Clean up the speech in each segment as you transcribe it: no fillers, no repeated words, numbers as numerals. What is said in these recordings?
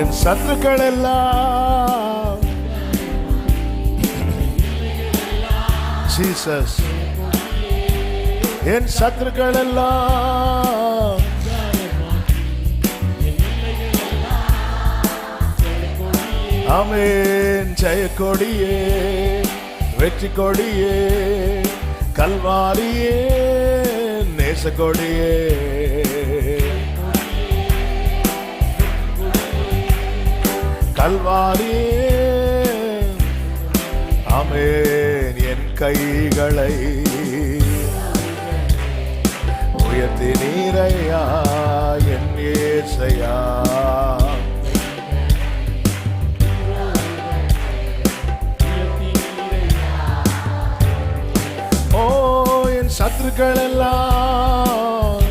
என் சத்துருக்கள் எல்லாம் ஜீசஸ், என் சத்துருக்கள் எல்லாம் ஆமென். ஜெய கொடியே, வெற்றி கொடியே, கல்வாரியே, நேச கொடியே, கல்வாரியே ஆமென். என் கைகளை உயர்த்தி நீரையா என் இயேசையா, ஓ என் சத்துருக்கள் எல்லாம்,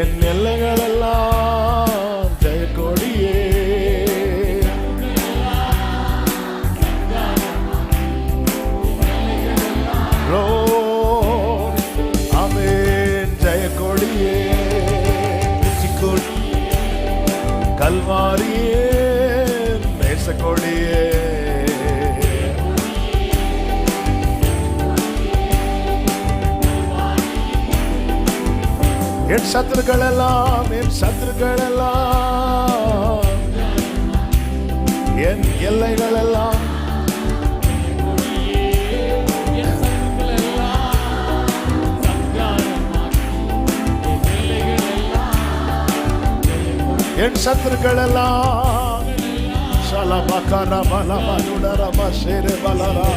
என் எல்லைகள் எல்லாம் ஜெய கொடியே, ஆமென். ஜெய கொடியே, கல்வாரியே, நேச கொடியே, என் சத்துருக்கள் எல்லாம், என் சத்துருக்கள் எல்லாம், என் எல்லைகள் எல்லாம், என் சத்துருக்கள் எல்லாம், ஷலபகர பலபலுடர பஷேர பலரா,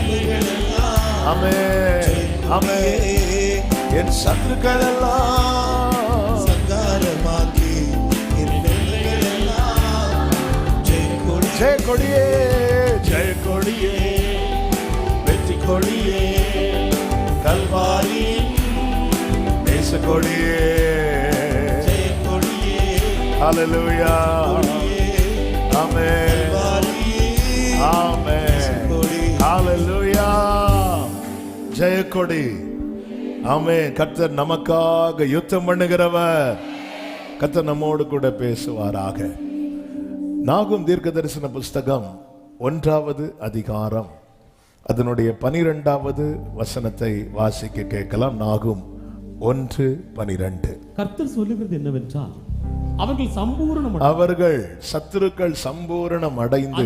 ஆமென் ஆமென். என் சத்துருக்கள் எல்லாம் சங்காரமாக்கி என் எல்லைகள் எல்லாம் ஜெய கொடியே, ஜெய கொடியே, வெற்றி கொடியே, கல்வாரி நேச கொடியே, ஹல்லேலூயா ஆமென் ஆமென் ஹல்லேலூயா. ஜெய கொடி ஆமென். கர்த்தர் நமக்காக யுத்தம் பண்ணுகிறவர். கர்த்தர் நம்மோடு கூட பேசுவாராக. நாகும் தீர்க்க தரிசன புஸ்தகம் 1வது அதிகாரம் அதனுடைய 12வது வசனத்தை வாசிக்க கேட்கலாம். நாகும் 1:12. கர்த்தர் சொல்லுகிறது என்னவென்றால், அவர்கள் சத்துருக்கள் சம்பூரணம் அடைந்து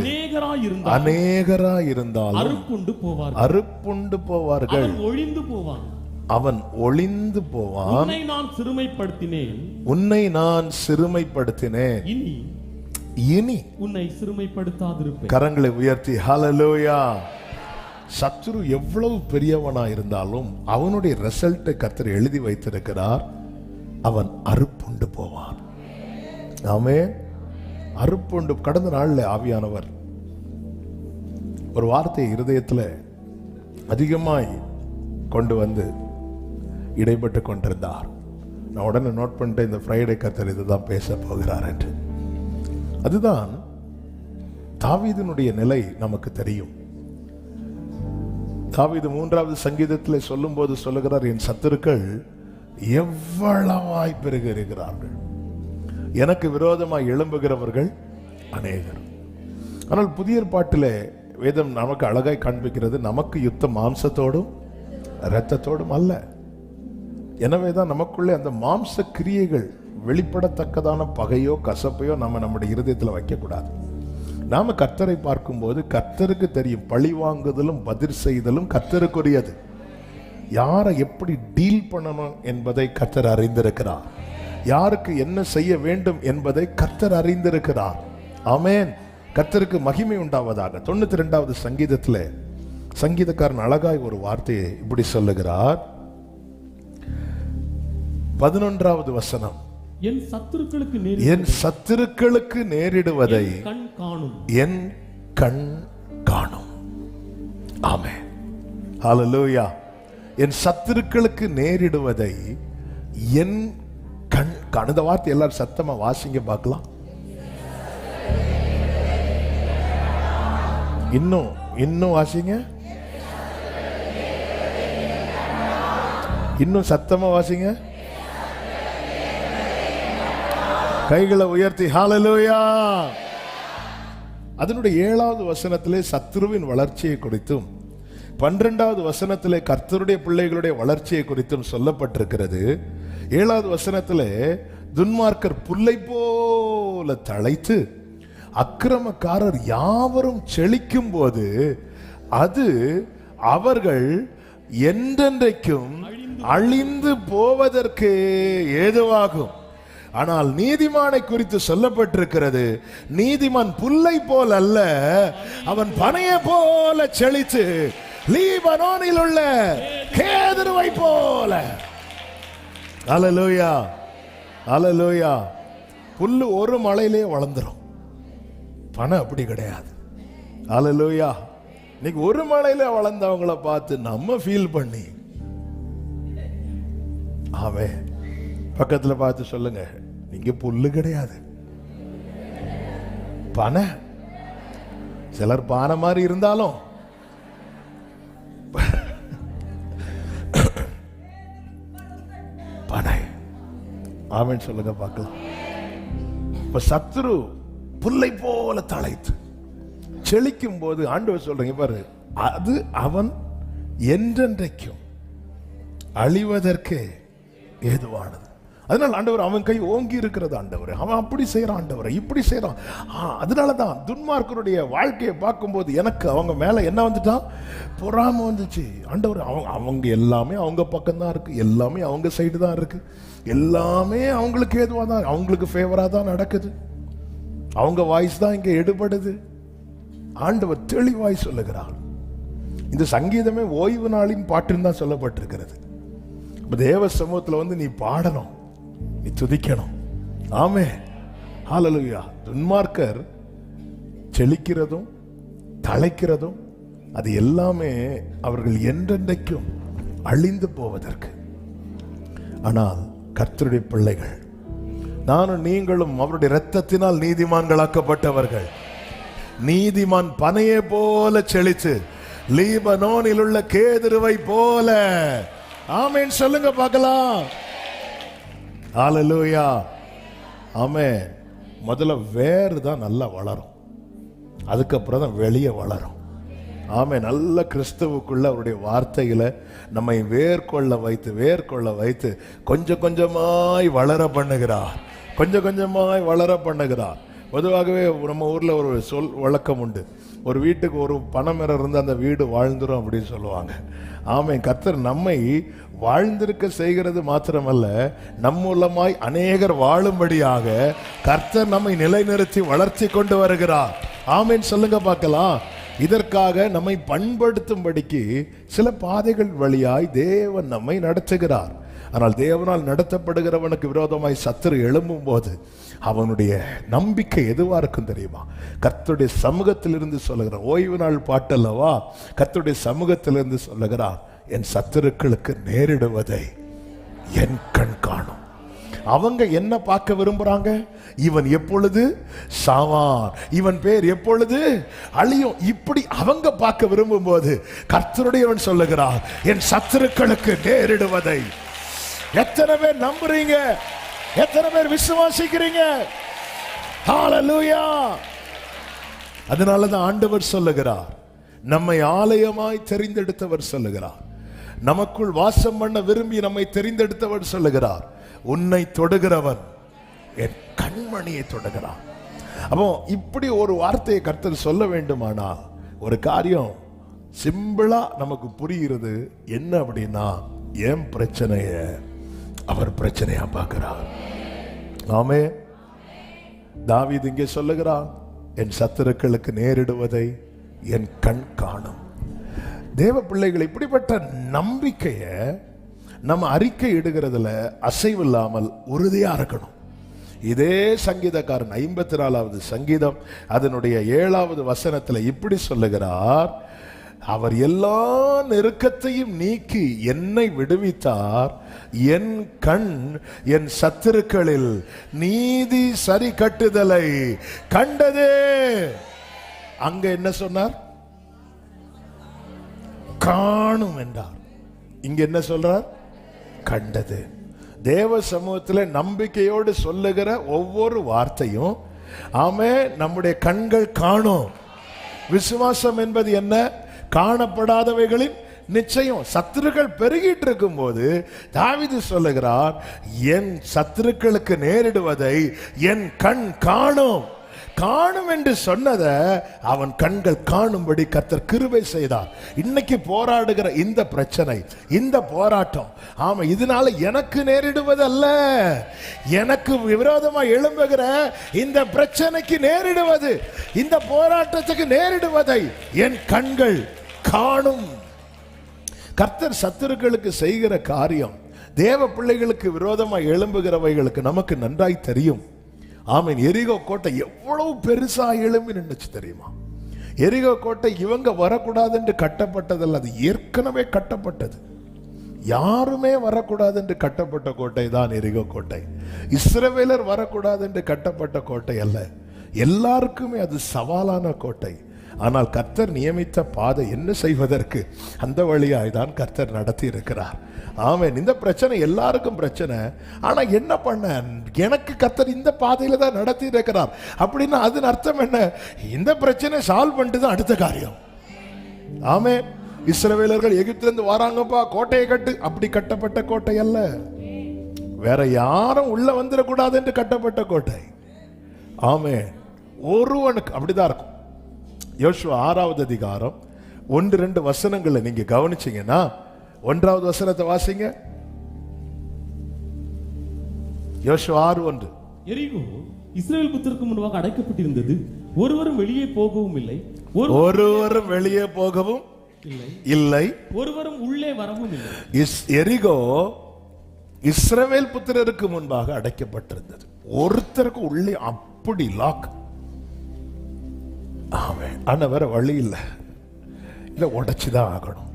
அநேகராயிருந்தாலும் அறுப்புண்டு போவார்கள், அவன் ஒளிந்து போவான். உன்னை நான் சிறுமைப்படுத்தினேன், இனி உன்னை சிறுமைப்படுத்தாதிருப்பேன். கரங்களை உயர்த்தி ஹல்லேலூயா. சத்துரு எவ்வளவு பெரியவனா இருந்தாலும் அவனுடைய ரிசல்ட்டை கர்த்தர் எழுதி வைத்திருக்கிறார். அவன் அறுப்புண்டு போவான். ஆமென். அறுப்புண்டு. கடந்த நாள்ல ஆவியானவர் ஒரு வார்த்தையை இருதயத்தில் அதிகமாய் கொண்டு வந்து இடைப்பட்டு கொண்டிருந்தார். நான் உடனே நோட் பண்ணிட்டு இந்த ஃப்ரைடே கர்த்தர் இதுதான் பேச போகிறார் என்று. அதுதான் தாவீதினுடைய நிலை நமக்கு தெரியும். தாவீது 3வது சங்கீதத்தில் சொல்லும் போது சொல்லுகிறார், என் சத்துருக்கள் எவ்வளவாய் பெருக இருக்கிறார்கள், எனக்கு விரோதமாய் எழும்புகிறவர்கள் அநேகர். ஆனால் புதிய ஏற்பாட்டிலே வேதம் நமக்கு அழகாய் காண்பிக்கிறது, நமக்கு யுத்தம் மாம்சத்தோடும் இரத்தத்தோடும் அல்ல. எனவேதான் நமக்குள்ளே அந்த மாம்ச கிரியைகள் வெளிப்படத்தக்கதான பகையோ கசப்பையோ நம்ம நம்முடைய இருதயத்தில் வைக்கக்கூடாது. நாம கர்த்தரை பார்க்கும்போது கர்த்தருக்கு தெரியும், பழி வாங்குதலும் பதில் செய்தலும் கர்த்தருக்குரியது. யாரை எப்படி டீல் பண்ணணும் என்பதை கர்த்தர் அறிந்திருக்கிறார். யாருக்கு என்ன செய்ய வேண்டும் என்பதை கர்த்தர் அறிந்திருக்கிறார். ஆமென். கர்த்தருக்கு மகிமை உண்டாவதாக. 92வது சங்கீதத்தில் சங்கீதக்காரன் அழகாய் ஒரு வார்த்தையை இப்படி சொல்லுகிறார். 11வது வசனம், என் சத்துருக்களுக்கு நேரிடுவதை என் கண் காணும். ஆமென். ஹல்லேலூயா. என் சத்துருக்களுக்கு நேரிடுவதை என் கண் காணும். இந்த வார்த்தை எல்லாரும் சத்தமா வாசிங்க பார்க்கலாம். இன்னும் வாசிங்க, இன்னும் சத்தமா வாசிங்க. கைகளை உயர்த்தி ஹalleluya. அதனுடைய 7வது வசனத்திலே சத்துருவின் வளர்ச்சியை குறித்தும் 12வது வசனத்திலே கர்த்தருடைய பிள்ளைகளுடைய வளர்ச்சியை குறித்தும் சொல்லப்பட்டிருக்கிறது. 7வது வசனத்திலே துன்மார்க்கர் புல்லை போல தழைத்து அக்கிரமக்காரர் யாவரும் செழிக்கும் போது அது அவர்கள் என்றென்றைக்கும் அழிந்து போவதற்கு ஏதுவாகும். ஆனால் நீதிமானை குறித்து சொல்லப்பட்டிருக்கிறது, நீதிமான் புல்லை போல் அல்ல, அவன் பனையை போல செழித்து லீபனோனில் உள்ள கேதுருவை போல. அல்லேலூயா, அல்லேலூயா. புல்லு ஒரு மழையிலே வளர்ந்துரும், பனை அப்படி கிடையாது. அல்லேலூயா. இன்னைக்கு ஒரு மழையில வளர்ந்தவங்களை பார்த்து நம்ம ஃபீல் பண்ணி, அவன் பக்கத்துல பார்த்து சொல்லுங்க, நீங்க புல்லு கிடையாது, பனை. சிலர் பானை மாதிரி இருந்தாலும் பனை. ஆமென் சொல்லுங்க பார்க்கலாம். இப்ப சத்துரு புல்லை போல தழைத்து செழிக்கும் போது ஆண்டவர் சொல்றீங்க பாரு, அது அவன் என்றென்றைக்கும் அழிவதற்கு ஏதுவானது. அதனால ஆண்டவர் அவன் கை ஓங்கி இருக்கிறது. ஆண்டவர் அவன் அப்படி செய்யறான், ஆண்டவர் இப்படி செய்யறான். அதனாலதான் துன்மார்க்கருடைய வாழ்க்கையை பார்க்கும்போது எனக்கு அவங்க மேல என்ன வந்துட்டான், பொறாம வந்துச்சு. ஆண்டவர் அவங்க எல்லாமே அவங்க பக்கம் தான் இருக்கு, எல்லாமே அவங்க சைடு தான் இருக்கு, எல்லாமே அவங்களுக்கு ஏதுவா தான், அவங்களுக்கு ஃபேவரா தான் நடக்குது, அவங்க வாய்ஸ் தான் இங்க எடுபடுது. ஆண்டவர் தெளிவாய் சொல்லுகிறார். இந்த சங்கீதமே ஓய்வு நாளின் பாட்டுன்னு தான் சொல்லப்பட்டிருக்கிறது. தேவ சமூகத்துல வந்து நீ பாடணும், நீ துதிக்கணும். ஆமென், ஹல்லேலூயா. துன்மார்க்கர் செழிக்கிறதும் தழைக்கிறதும் அது எல்லாமே அவர்கள் என்றென்றைக்கும் அழிந்து போவதற்கு. ஆனால் கர்த்தருடைய பிள்ளைகள், நானும் நீங்களும் அவருடைய இரத்தத்தினால் நீதிமான்களாக்கப்பட்டவர்கள். நீதிமான் பனையை போல செழித்து லீபனோனில் உள்ள கேதுருவை போல. ஆமென் சொல்லுங்க பார்க்கலாம். ஹல்லேலூயா, ஆமென். முதல்ல வேறு தான் நல்லா வளரும், அதுக்கப்புறம் தான் வெளியே வளரும். ஆமென். நல்ல கிறிஸ்துவுக்குள்ள அவருடைய வார்த்தைகளை நம்மை வேர்கொள்ள வைத்து கொஞ்சம் கொஞ்சமாய் வளர பண்ணுகிறார், கொஞ்சம் கொஞ்சமாய் வளர பண்ணுகிறார். பொதுவாகவே நம்ம ஊர்ல ஒரு சொல் வழக்கம் உண்டு, ஒரு வீட்டுக்கு ஒரு பனைமரம் இருந்து அந்த வீடு வாழ்ந்துரும் அப்படின்னு சொல்லுவாங்க. ஆமென். கர்த்தர் நம்மை வாழ்ந்திருக்க செய்கிறது மாத்திரமல்ல, நம் மூலமாய் அநேகர் வாழும்படியாக கர்த்தர் நம்மை நிலைநிறுத்தி வளர்ச்சி கொண்டு வருகிறார். ஆமென் சொல்லுங்க பார்க்கலாம். இதற்காக நம்மை பண்படுத்தும்படிக்கு சில பாதைகள் வழியாய் தேவன் நம்மை நடத்துகிறார். ஆனால் தேவனால் நடத்தப்படுகிறவனுக்கு விரோதமாய் சத்துரு எழும்பும் போது அவனுடைய நம்பிக்கை எதுவா இருக்கும் தெரியுமா? கர்த்தருடைய சமூகத்திலிருந்து சொல்லுகிறான். ஓய்வு நாள் பாட்டல்லவா, கர்த்தருடைய சமூகத்திலிருந்து சொல்லுகிறான், என் சத்துருக்களுக்கு நேரிடுவதை என் கண் காணும். அவங்க என்ன பார்க்க விரும்புறாங்க? இவன் எப்பொழுது சாவான், இவன் பேர் எப்பொழுது அழியும், இப்படி அவங்க பார்க்க விரும்பும் போது கர்த்தருடையவன் சொல்லுகிறான், என் சத்துருக்களுக்கு நேரிடுவதை. எத்தனை பேர் நம்புறீங்க? எத்தனை பேர் விசுவாசிக்கிறீங்க? ஹல்லேலூயா. அதனாலதான் ஆண்டவர் சொல்லுகிறார், நம்மை ஆலயமாய் தெரிந்தெடுத்தவர் சொல்லுகிறார், நமக்குள் வாசம் பண்ண விரும்பி நம்மை தெரிந்தெடுத்தவர் சொல்லுகிறார், உன்னை தொடுகிறவன் என் கண்மணியை தொடுகிறான். அப்போ இப்படி ஒரு வார்த்தையை கர்த்தர் சொல்ல வேண்டுமானால் ஒரு காரியம் சிம்பிளா நமக்கு புரிகிறது. என்ன அப்படின்னா, என் பிரச்சனைய அவர் பிரச்சனையா பார்க்கிறார். ஆமே. தாவீது இங்கே சொல்லுகிறான், என் சத்துருக்களுக்கு நேரிடுவதை என் கண் காணும். தேவ பிள்ளைகள், இப்படிப்பட்ட நம்பிக்கைய நம்ம அறிக்கை இடுகிறதுல அசைவில்லாமல் உறுதியா இருக்கணும். இதே சங்கீதக்காரன் 54வது சங்கீதம் அதனுடைய 7வது வசனத்துல இப்படி சொல்லுகிறார், அவர் எல்லா நெருக்கத்தையும் நீக்கி என்னை விடுவித்தார், என் கண் என் சத்துருக்களில் நீதி சரி கட்டுதலை கண்டதே. அங்க என்ன சொன்னார்? காணும் என்றார். இங்க என்ன சொல்றார்? கண்டது. தேவ சமூகத்தில் நம்பிக்கையோடு சொல்லுகிற ஒவ்வொரு வார்த்தையும் ஆமே நம்முடைய கண்கள் காணும். விசுவாசம் என்பது என்ன? காணப்படாதவைகளின் நிச்சயம். சத்துருக்கள் பெருகிட்டு இருக்கும் போது தாவீது சொல்லுகிறார், என் சத்துருக்களுக்கு நேரிடுவதை என் கண் காணும். காணும் என்று சொன்னதை அவன் கண்கள் காணும்படி கர்த்தர் கிருபை செய்தார். இன்னைக்கு போராடுகிற இந்த பிரச்சனை, இந்த போராட்டம், ஆமா, இதனால எனக்கு நேரிடுவதல்ல, எனக்கு விரோதமா எழும்புகிற இந்த பிரச்சனைக்கு நேரிடுவது, இந்த போராட்டத்துக்கு நேரிடுவதை என் கண்கள் காணும். கர்த்தர் சத்துருக்களுக்கு செய்கிற காரியம் தேவ பிள்ளைகளுக்கு விரோதமா எழும்புகிறவைகளுக்கு நமக்கு நன்றாய் தெரியும். ஆமீன். எரிகோ கோட்டை எவ்வளவு பெருசா எழும்பி நின்னுச்சு தெரியுமா? எரிகோ கோட்டை இவங்க வரக்கூடாது என்று கட்டப்பட்டதல்ல, அது ஏற்கனவே கட்டப்பட்டது. யாருமே வரக்கூடாது என்று கட்டப்பட்ட கோட்டை தான் எரிகோ கோட்டை. இஸ்ரவேலர் வரக்கூடாது என்று கட்டப்பட்ட கோட்டை அல்ல, எல்லாருக்குமே அது சவாலான கோட்டை. ஆனால் கர்த்தர் நியமித்த பாதை என்ன செய்வதற்கு அந்த வழியாய் தான் கர்த்தர் நடத்தி இருக்கிறார். ஆமென். இந்த பிரச்சனை எல்லாருக்கும் பிரச்சனை. ஆனா என்ன பண்ண, எனக்கு கர்த்தர் இந்த பாதையில தான் நடத்தி இருக்கிறார் அப்படின்னா அதன் அர்த்தம் என்ன? இந்த பிரச்சனை சால்வ் பண்ணிட்டு தான் அடுத்த காரியம். ஆமென். இஸ்ரவேலர்கள் எகிப்திலிருந்து வராங்கப்பா, கோட்டையை கட்டு, அப்படி கட்டப்பட்ட கோட்டை அல்ல, வேற யாரும் உள்ள வந்துடக்கூடாது என்று கட்டப்பட்ட கோட்டை. ஆமென். ஒருவனுக்கு அப்படிதான் இருக்கும். யோசுவா 6வது அதிகாரம் 1-2 வசனங்களை நீங்க கவனிச்சீங்கன்னா, 1வது வசனத்தை வாசிங்க. யோசுவா 6:1. எரிகோ இஸ்ரவேல் புத்திரருக்கு முன்பாக அடைக்கப்பட்டிருந்தது, ஒருவரும் வெளியே போகவும் இல்லை, ஒருவரும் வெளியே போகவும் இல்லை, ஒருவரும் உள்ளே வரவும் இல்லை. எரிகோ இஸ்ரவேல் புத்திரருக்கு முன்பாக அடைக்கப்பட்டிருந்தது, ஒருத்தருக்கு உள்ளே அப்படி லாக். ஆமென். ஆனா வேற வழி இல்லை, இதை உடைச்சுதான் ஆகணும்.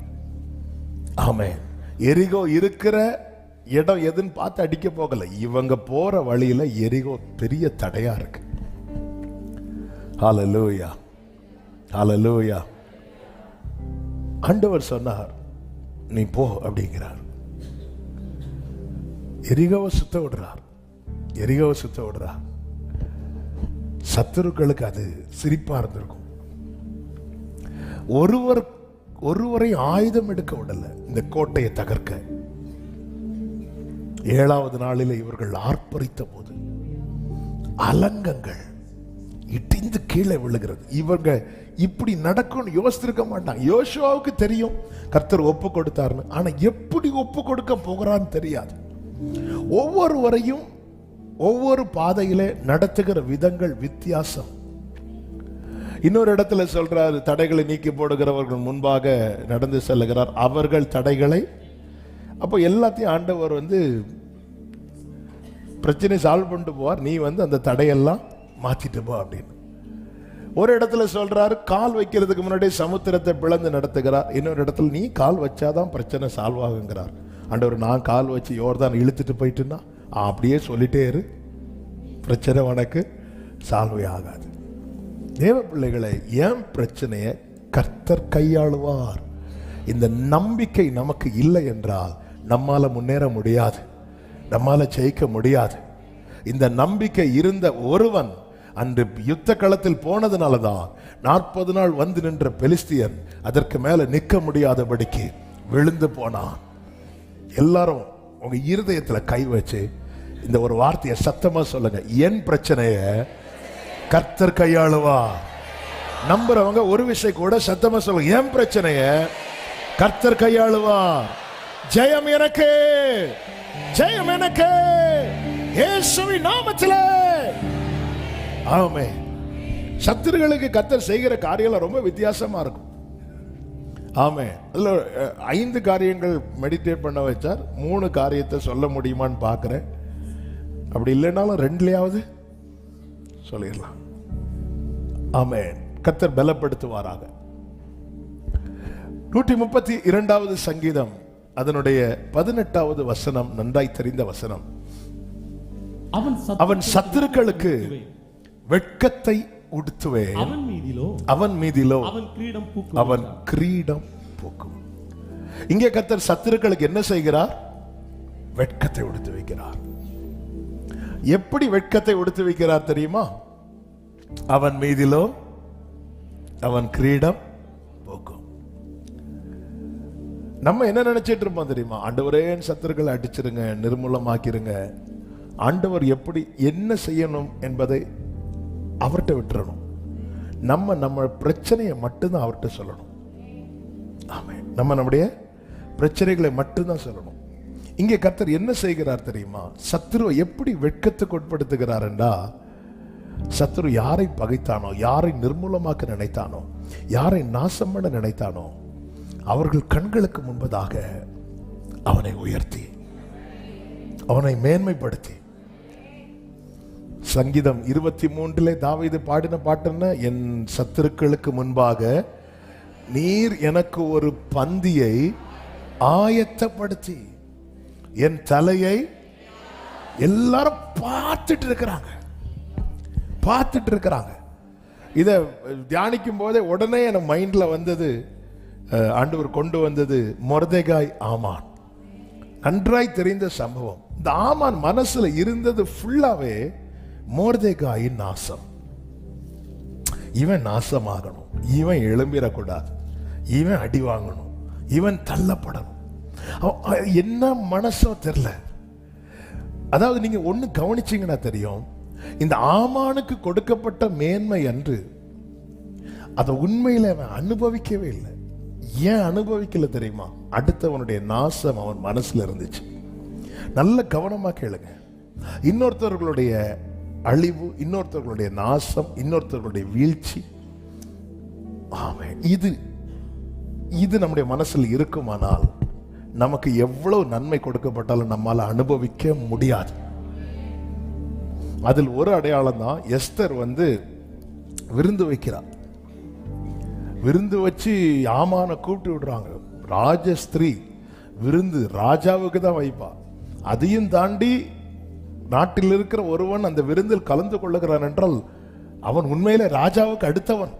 ஆமென். எரிகோ இருக்கிற இடம் எதுன்னு பார்த்து அடிக்க போகல, இவங்க போற வழியில எரிகோ பெரிய தடையா இருக்கு. ஹல்லேலூயா, ஹல்லேலூயா. ஆண்டவர் சொன்னார், நீ போ அப்படிங்கிறார். எரிகோவை சுத்த விடுறார், எரிகோவை சுத்த விடுறார். சத்துருக்களுக்கு அது சிரிப்பா இருந்திருக்கும். ஒருவரை ஆயுதம் எடுக்க விடல இந்த கோட்டையை தகர்க்க. 7வது நாளில் இவர்கள் ஆர்ப்பரித்த போது அலங்கங்கள் இடிந்து கீழே விழுகிறது. இவங்க இப்படி நடக்கும்னு யோசித்திருக்க மாட்டாங்க. யோசுவாவுக்கு தெரியும் கர்த்தர் ஒப்பு கொடுத்தாருன்னு, ஆனா எப்படி ஒப்பு கொடுக்க போகிறான்னு தெரியாது. ஒவ்வொருவரையும் ஒவ்வொரு பாதையிலே நடத்துகிற விதங்கள் வித்தியாசம். இன்னொரு இடத்துல சொல்றாரு, தடைகளை நீக்கி போடுகிறவர்கள் முன்பாக நடந்து செல்லுகிறார், அவர்கள் தடைகளை. அப்போ எல்லாத்தையும் ஆண்டவர் பிரச்சனை சால்வ் பண்ணிட்டு போவார், நீ அந்த தடையெல்லாம் மாத்திட்டு போ அப்படின்னு. ஒரு இடத்துல சொல்றாரு, கால் வைக்கிறதுக்கு முன்னாடி சமுத்திரத்தை பிளந்து நடத்துகிறார். இன்னொரு இடத்துல நீ கால் வச்சாதான் பிரச்சனை சால்வ் ஆகுங்கிறார். ஆண்டவர், நான் கால் வச்சு யோர்தான் இழுத்துட்டு போயிட்டுன்னா அப்படியே சொல்லிட்டே இரு, பிரச்சனை உனக்கு சால்வே ஆகாது. தேவ பிள்ளைகளை, ஏன் பிரச்சனையை கர்த்தர் கையாளுவார். இந்த நம்பிக்கை நமக்கு இல்லை என்றால் நம்மால முன்னேற முடியாது, நம்மால ஜெயிக்க முடியாது. இந்த நம்பிக்கை இருந்த ஒருவன் அன்று யுத்த களத்தில் போனதுனாலதான் 40 நாள் வந்து நின்ற பெலிஸ்தியன் அதற்கு மேல நிற்க முடியாதபடிக்கு விழுந்து போனான். எல்லாரும் உங்க இருதயத்துல கை வச்சு இந்த ஒரு வார்த்தையை சத்தமா சொல்லுங்க, என் பிரச்சனைய கர்த்தர் கையாளுவா. நம்புறவங்க ஒரு விஷயம் கூட சத்தமா சொல்லுங்க, என் பிரச்சனைய கர்த்தர் கையாளுவா. ஜெயம் எனக்கு, ஜெயம் எனக்கு, இயேசுவின் நாமத்திலே. ஆமென். சத்துருக்களுக்கு கர்த்தர் செய்கிற காரியங்கள் ரொம்ப வித்தியாசமா இருக்கும். ஆமென். அதுல 5 காரியங்கள் மெடிடேட் பண்ண வச்சார். 3 காரியத்தை சொல்ல முடியுமான்னு பார்க்கிறேன். அப்படி இல்லைனாலும் 2லயாவது சொல்லிடலாம். ஆமென். கர்த்தர் பலப்படுத்துவாராக. 132வது சங்கீதம் அதனுடைய 18வது வசனம் நன்றாய் தெரிந்த வசனம். அவன் சத்துருக்களுக்கு வெட்கத்தை உடுத்துவேன், அவன் மீதிலோ அவன் கிரீடம் பூக்கும். இங்கே கர்த்தர் சத்துருக்களுக்கு என்ன செய்கிறார்? வெட்கத்தை உடுத்து வைக்கிறார். எப்படி வெட்கத்தை உடுத்து வைக்கிறார் தெரியுமா? அவன் மீதிலோ அவன் கிரீடம் போக்கும். நம்ம என்ன நினைச்சிட்டு இருப்போம் தெரியுமா? ஆண்டவரே என் சத்துருக்களை அடிச்சிருங்க, நிர்மூலமாக்கிருங்க. ஆண்டவர் எப்படி என்ன செய்யணும் என்பதை அவர்கிட்ட விட்டுறணும். நம்ம பிரச்சனையை மட்டும்தான் அவர்கிட்ட சொல்லணும். ஆமென். நம்முடைய பிரச்சனைகளை மட்டும்தான் சொல்லணும். இங்கே கர்த்தர் என்ன செய்கிறார் தெரியுமா? சத்துருவை எப்படி வெட்கத்துக்கு உட்படுத்துகிறார் என்றா, சத்துரு யாரை பகைத்தானோ, யாரை நிர்மூலமாக்க நினைத்தானோ, யாரை நாசம் பண்ண நினைத்தானோ, அவர்கள் கண்களுக்கு முன்பதாக அவனை உயர்த்தி, அவனை மேன்மைப்படுத்தி. சங்கீதம் 23 தாவீது பாடின பாட்டு என்ன? என் சத்துருக்களுக்கு முன்பாக நீர் எனக்கு ஒரு பந்தியை ஆயத்தப்படுத்தி என் தலையை. எல்லாரும் பார்த்துட்டு இருக்கிறாங்க. இதை தியானிக்கும் போதே உடனே என் மைண்ட்ல வந்தது, ஆண்டவர் கொண்டு வந்தது மொர்தெகாய் ஆமான். நன்றாய் தெரிந்த சம்பவம். இந்த ஆமான் மனசுல இருந்தது ஃபுல்லாவே மொர்தெகாயின் நாசம். இவன் நாசமாகணும், இவன் எழும்பிடக்கூடாது, இவன் அடி வாங்கணும், இவன் தள்ளப்படணும். என்ன மனசோ தெரியல. அதாவது நீங்க ஒண்ணு கவனிச்சீங்கன்னா தெரியும், இந்த ஆமானுக்கு கொடுக்கப்பட்ட மேன்மை அன்று அதை உண்மையில அவன் அனுபவிக்கவே இல்லை. ஏன் அனுபவிக்கல தெரியுமா? அடுத்தவனுடைய நாசம் அவன் மனசுல இருந்துச்சு. நல்ல கவனமா கேளுங்க. இன்னொருத்தவர்களுடைய அழிவு, இன்னொருத்தவர்களுடைய நாசம், இன்னொருத்தவர்களுடைய வீழ்ச்சி, ஆமென், இது நம்முடைய மனசுல இருக்குமானால் நமக்கு எவ்வளவு நன்மை கொடுக்கப்பட்டாலும் நம்மால அனுபவிக்க முடியாது. அதில் ஒரு அடையாளம் தான் எஸ்தர் விருந்து வைக்கிறார். விருந்து வச்சு ஆமான கூப்பிட்டு விடுறாங்க. ராஜஸ்திரீ விருந்து ராஜாவுக்கு தான் வைப்பா. அதையும் தாண்டி நாட்டில் இருக்கிற ஒருவன் அந்த விருந்தில் கலந்து கொள்ளுகிறான் என்றால் அவன் உண்மையிலே ராஜாவுக்கு அடுத்தவன்.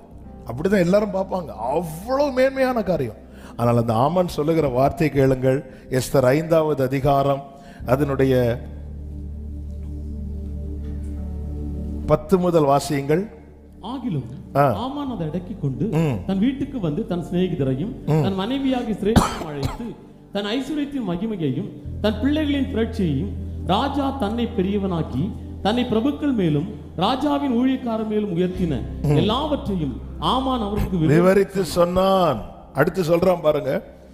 அப்படிதான் எல்லாரும் பார்ப்பாங்க. அவ்வளவு மேன்மையான காரியம். ஆனால் அந்த ஆமான் சொல்லுகிற வார்த்தை கேளுங்கள். எஸ்தர் 5வது அதிகாரம் அதனுடைய 10 முதல் வாசியுங்கள். ஆகிலும் ஆமான் அதை அடக்கிக் கொண்டு தன் வீட்டுக்கு வந்து தன் சிநேகிதரையும் தன் மனைவியாகிய சிரேஷ்டையும் அழைத்து தன் ஐஸ்வர்யத்தின் மகிமையையும் தன் பிள்ளைகளின் புரட்சியையும் ராஜா தன்னை பெரியவனாக்கி தன்னை பிரபுக்கள் மேலும் ராஜாவின் ஊழியக்காரர் மேலும் உயர்த்தின எல்லாவற்றையும் ஆமான் அவருக்கு விவரித்து சொன்னான். அடுத்து சொல்றான் பாருங்க.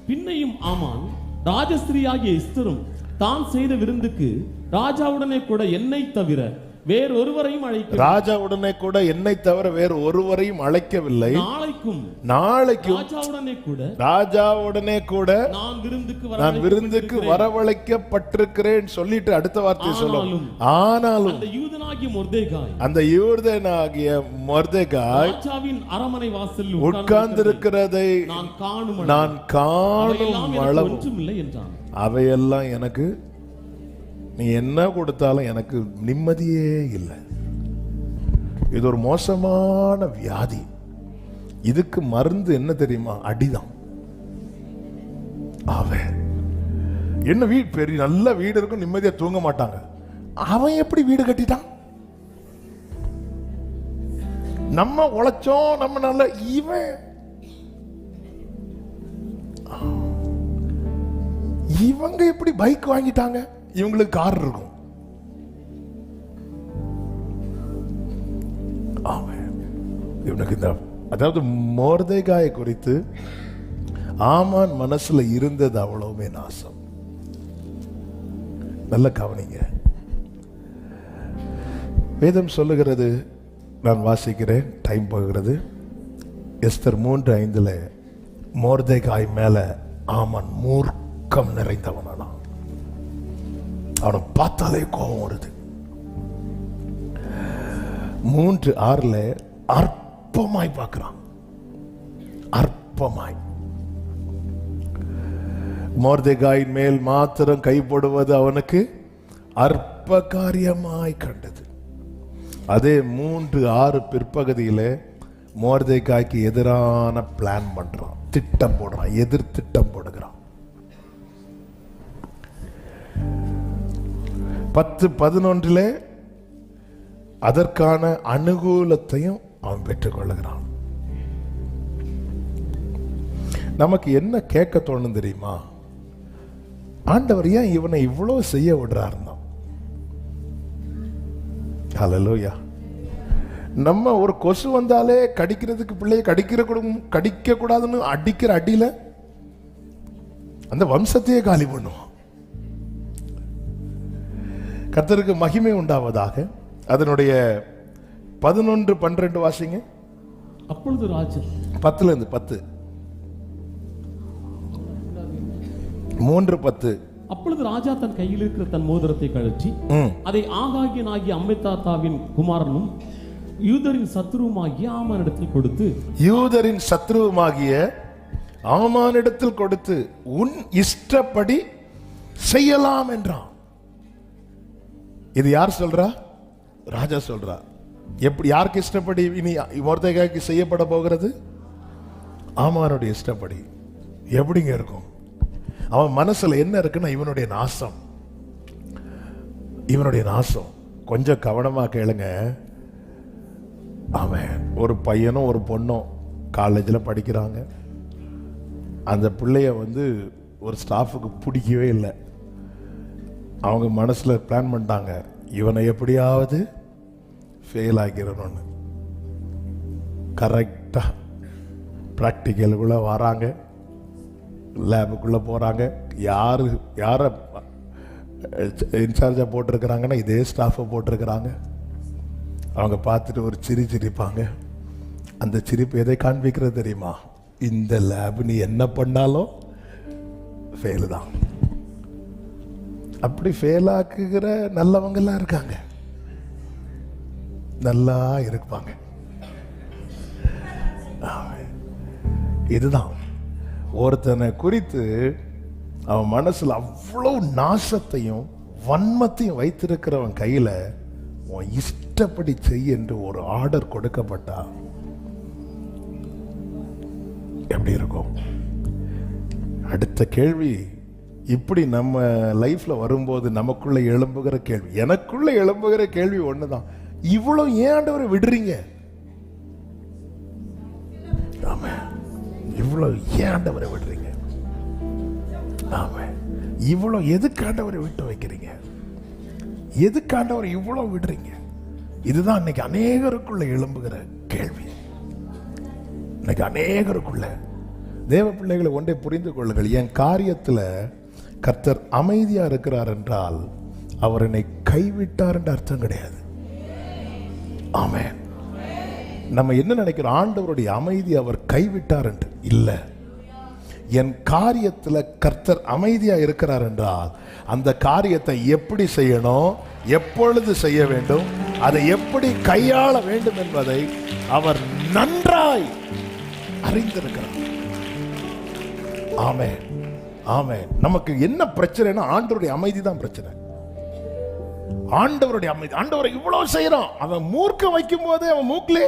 பின்னையும் ஆமான் ராஜஸ்திரியாகிய எஸ்தரும் தான் செய்த விருந்துக்கு ராஜாவுடனே கூட என்னை தவிர வேறொருவரையும் அழைக்க, ராஜாவுடனே கூட என்னை தவிர வேறு ஒருவரையும் அழைக்கவில்லை. நாளைக்கும் ராஜாவுடனே கூட நான் விருந்துக்கு வரவழைக்கப்பட்டிருக்கிறேன் சொல்லிட்டு அடுத்த வார்த்தை சொல்லும். ஆனாலும் அந்த யூதனாகிய மொர்தெகாய் ராஜாவின் அரமனை வாசலில் உட்கார்ந்து இருக்கிறதை நான் காணும் அளவு என்றான். அவையெல்லாம் எனக்கு நீ என்ன கொடுத்தாலும் எனக்கு நிம்மதியே இல்லை. இது ஒரு மோசமான வியாதி. இதுக்கு மருந்து என்ன தெரியுமா? அடிதான். அவன் என்ன வீடு பெரிய நல்ல வீடு இருக்கும், நிம்மதியா தூங்க மாட்டாங்க. அவன் எப்படி வீடு கட்டிட்டான்? நம்ம உழைச்சோம், நம்ம நல்ல, இவங்க எப்படி பைக் வாங்கிட்டாங்க? இவங்களுக்கு கார் இருக்கும். இவனுக்கு இந்த, அதாவது மொர்தெகாயை குறித்து ஆமான் மனசுல இருந்தது அவ்வளவுமே நாசம். நல்ல கவனிங்க. வேதம் சொல்லுகிறது, நான் வாசிக்கிறேன், டைம் போகிறது. எஸ்தர் 3:5 மொர்தெகாய் மேல ஆமான் மூர்க்கம் நிறைந்தவனானான். அவனை பார்த்தாலே கோபம் வருது. 3:6 அற்பமாய் பார்க்கிறான். அற்பமாய் மொர்தெகாயின் மேல் மாத்திரம் கைப்படுவது அவனுக்கு அற்ப காரியமாய் கண்டது. அதே 3:6 பிற்பகுதியில மொர்தெகாய்க்கு எதிரான பிளான் பண்றான், திட்டம் போடுறான், எதிர் திட்டம் போடுகிறான். 10:11 அதற்கான அனுகூலத்தையும் அவன் பெற்றுக்கொள்ளுகிறான். நமக்கு என்ன கேட்க தோணும் தெரியுமா? ஆண்டவர் ஏன் இவனை இவ்வளவு செய்ய விடுறாருன்னா? ஹல்லேலூயா. நம்ம ஒரு கொசு வந்தாலே கடிக்கிறதுக்கு பிள்ளைய கடிக்க கூடாதுன்னு அடிக்கிற அடியில அந்த வம்சத்தையே காலி பண்ணுவோம். கர்த்தருக்கு மகிமை உண்டாவதாக. அதனுடைய 11-12 வாசிங்க. அப்பொழுது ராஜா 10 3:10. அப்பொழுது ராஜா தன் கையில் இருக்கிற தன் மோதிரத்தை கழற்றி அதை ஆகாகியனாகிய அம்மெதாத்தாவின் குமாரனும் யூதரின் சத்ருவுமாகிய ஆமானிடத்தில் கொடுத்து உன் இஷ்டப்படி செய்யலாம் என்றான். இது யார் சொல்றா? ராஜா சொல்றா. எப்படி, யாருக்கு இஷ்டப்படி இனி மொர்தெகாய்க்கு செய்யப்பட போகிறது? ஆமானுடைய இஷ்டப்படி. எப்படிங்க இருக்கும்? அவன் மனசுல என்ன இருக்குன்னா இவனுடைய நாசம். கொஞ்சம் கவனமா கேளுங்க. அவன் ஒரு பையனும் ஒரு பொண்ணும் காலேஜில் படிக்கிறாங்க. அந்த பிள்ளைய ஒரு ஸ்டாஃபுக்கு பிடிக்கவே இல்லை. அவங்க மனசுல பிளான் பண்ணிட்டாங்க, இவனை எப்படியாவது ஃபெயில் ஆக்கிறணும்னு. கரெக்டா ப்ராக்டிக்கலுக்குள்ள வராங்க, லேபுக்குள்ள போறாங்க. யாரை இன்சார்ஜா போட்டிருக்கிறாங்கன்னா இதே ஸ்டாஃபை போட்டிருக்கிறாங்க. அவங்க பார்த்துட்டு ஒரு சிரிப்பாங்க. அந்த சிரிப்பு எதை காண்பிக்கிறது தெரியுமா? இந்த லேப் நீ என்ன பண்ணாலும் ஃபெயிலு தான். அப்படி ஃபெயில் ஆக்குகிற நல்லவங்கெல்லாம் இருக்காங்க, நல்லா இருப்பாங்க. இதுதான் ஒருத்தனை குறித்து அவன் மனசுல அவ்வளவு நாசத்தையும் வன்மத்தையும் வைத்திருக்கிறவன் கையில உன் இஷ்டப்படி செய்ய என்று ஒரு ஆர்டர் கொடுக்கப்பட்டா எப்படி இருக்கும்? அடுத்த கேள்வி இப்படி நம்ம லைஃப்ல வரும்போது நமக்குள்ள எழும்புகிற கேள்வி, எனக்குள்ள எழும்புகிற கேள்வி ஒண்ணுதான், இவ்வளவு ஏன் ஆண்டவரை விடுறீங்க? ஆமா, இவ்வளவு ஏன் ஆண்டவரை விடுறீங்க? ஆமா, இவ்வளவு எதுக்கு ஆண்டவரை விட்டு வைக்கிறீங்க? எதுக்கு ஆண்டவரை இவ்வளவு விடுறீங்க? இதுதான் இன்னைக்கு அநேகருக்குள்ள எழும்புகிற கேள்வி. இன்னைக்கு அநேகருக்குள்ள தேவ பிள்ளைகளை ஒன்றை புரிந்து கொள்ளுங்கள். என் காரியத்துல கர்த்தர் அமைதியா இருக்கிறார் என்றால் அவர் என்னை கைவிட்டார் என்ற அர்த்தம் கிடையாது. ஆமென். நம்ம என்ன நினைக்கிறோம்? ஆண்டவருடைய அமைதி அவர் கைவிட்டார் என்று இல்ல. என் காரியத்துல கர்த்தர் அமைதியா இருக்கிறார் என்றால் அந்த காரியத்தை எப்படி செய்யணும், எப்பொழுது செய்ய வேண்டும், அதை எப்படி கையாள வேண்டும் என்பதை அவர் நன்றாய் அறிந்திருக்கிறார். ஆமென், ஆமென். நமக்கு என்ன பிரச்சனைனா ஆண்டவருடைய அமைதி தான் பிரச்சனை. ஆண்டவருடைய அமைதி. ஆண்டவரை இவ்வளவு செய்யறோம், அவன் மூர்க்க வைக்கும் போதே அவன் மூக்கிலே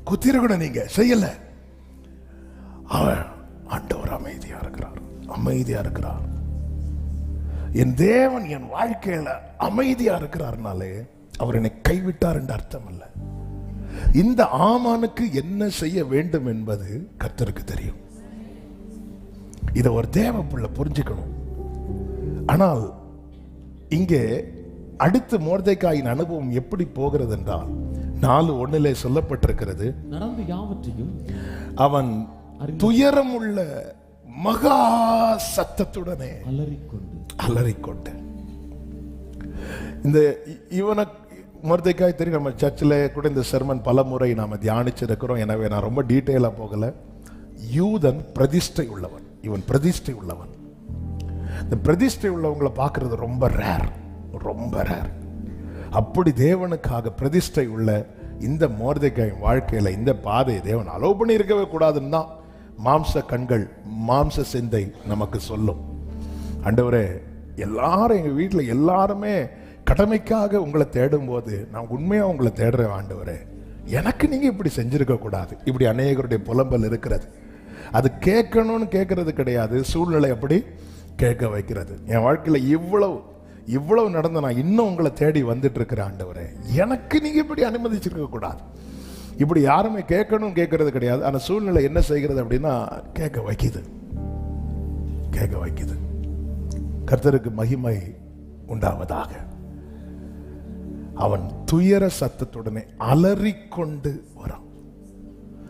குத்திரக்கூட நீங்க செய்யல. அவன் ஆண்டவர் அமைதியா இருக்கிறார், அமைதியா இருக்கிறார். என் தேவன் என் வாழ்க்கையில அமைதியா இருக்கிறார்னாலே அவர் என்னை கைவிட்டார் என்ற அர்த்தம் அல்ல. இந்த ஆமானுக்கு என்ன செய்ய வேண்டும் என்பது கர்த்தருக்கு தெரியும். இதை ஒரு தேவ பிள்ளை புரிஞ்சுக்கணும். ஆனால் இங்கே அடுத்து மொர்தெகாயின் அனுபவம் எப்படி போகிறது என்றால் 4:1 சொல்லப்பட்டிருக்கிறது, நடந்து யாவற்றையும் அவன் துயரமுள்ள மகா சத்தத்துடனே அலறிக்கொண்டு. இந்த இவனை மொர்தெகாய் தெரியும், நம்ம சர்ச்சில் கூட இந்த செர்மன் பல முறை நாம தியானிச்சிருக்கிறோம். எனவே நான் ரொம்ப டீட்டெயிலா போகல. யூதன் பிரதிஷ்டை உள்ளவன், இவன் பிரதிஷ்டை உள்ளவன். இந்த பிரதிஷ்டை உள்ளவங்களை பார்க்கறது ரொம்ப ரேர், ரொம்ப ரேர். அப்படி தேவனுக்காக பிரதிஷ்டை உள்ள இந்த மொர்தெகாய் வாழ்க்கையில இந்த பாதையை தேவன் அலோவ் பண்ணி இருக்கவே கூடாதுன்னு தான் மாம்ச கண்கள், மாம்ச சிந்தை நமக்கு சொல்லும். ஆண்டவரே, எல்லாரும் எங்க வீட்டில் எல்லாருமே கடமைக்காக உங்களை தேடும் போது நான் உண்மையா உங்களை தேடுறேன் ஆண்டவரே, எனக்கு நீங்க இப்படி செஞ்சிருக்க கூடாது. இப்படி அநேகருடைய புலம்பல் இருக்கிறது. அது கேட்கணும்னு கேட்கறது கிடையாது, சூழ்நிலை அப்படி கேட்க வைக்கிறது. என் வாழ்க்கையில இவ்வளவு நடந்த நான் இன்னும் உங்களை தேடி வந்துட்டு இருக்கிறேன் ஆண்டவரே, எனக்கு நீங்க இப்படி அனுமதிச்சிருக்க கூடாது. இப்படி யாருமே கேட்கணும் கேட்கறது கிடையாது. ஆனா சூழ்நிலை என்ன செய்கிறது அப்படின்னா கேட்க வைக்குது. கர்த்தருக்கு மகிமை உண்டாவதாக. அவன் துயர சத்தத்துடனே அலறிக்கொண்டு வரான்.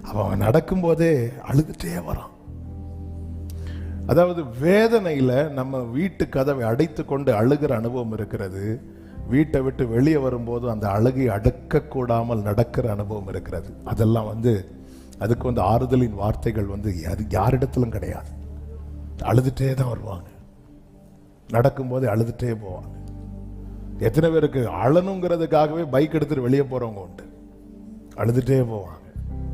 அவன் நடக்கும் போதே அழுதுட்டே வரான். அதாவது வேதனையில நம்ம வீட்டு கதவை அடைத்து கொண்டு அழுகிற அனுபவம் இருக்கிறது. வீட்டை விட்டு வெளியே வரும்போது அந்த அழுகை அடக்க கூடாமல் நடக்கிற அனுபவம் இருக்கிறது. அதெல்லாம் அதுக்கு ஆறுதலின் வார்த்தைகள் அது யாரிடத்திலும் கிடையாது. அழுதுட்டே தான் வருவாங்க. நடக்கும்போது அழுதுட்டே போவாங்க. எத்தனை பேருக்கு அழணுங்கிறதுக்காகவே பைக் எடுத்துட்டு வெளியே போறவங்க உண்டு. அழுதுட்டே போவாங்க.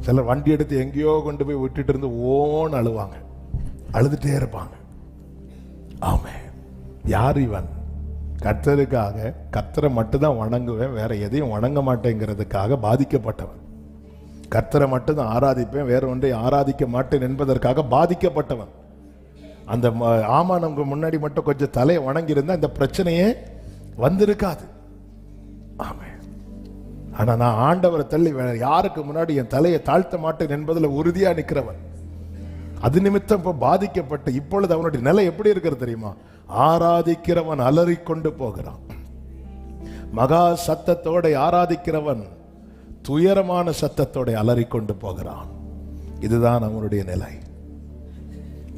சிலர் வண்டி எடுத்து எங்கேயோ கொண்டு போய் விட்டுட்டு இருந்து ஓன்னு அழுவாங்க. அழுதுட்டே இருப்பாங்க. ஆமென். யார் இவன்? கர்த்தருக்காக கர்த்தரை மட்டும்தான் வணங்குவேன், வேற எதையும் வணங்க மாட்டேங்கிறதுக்காக பாதிக்கப்பட்டவன். கர்த்தரை மட்டும்தான் ஆராதிப்பேன், வேற ஒன்றை ஆராதிக்க மாட்டேன் என்பதற்காக பாதிக்கப்பட்டவன். அந்த ஆமானுக்கு முன்னாடி மட்டும் கொஞ்சம் தலையை வணங்கி இருந்தா இந்த பிரச்சனையே வந்திருக்காது. ஆமென். ஆனா நான் ஆண்டவரை தள்ளி வேற யாருக்கு முன்னாடி என் தலையை தாழ்த்த மாட்டேன் என்பதில் உறுதியா நிற்கிறவன். அது நிமித்தம் இப்ப பாதிக்கப்பட்டு இப்பொழுது அவனுடைய நிலை எப்படி இருக்கிறது தெரியுமா? ஆராதிக்கிறவன் அலறிக்கொண்டு போகிறான். மகா சத்தத்தோட ஆராதிக்கிறவன் துயரமான சத்தத்தோட அலறிக்கொண்டு போகிறான். இதுதான் அவனுடைய நிலை.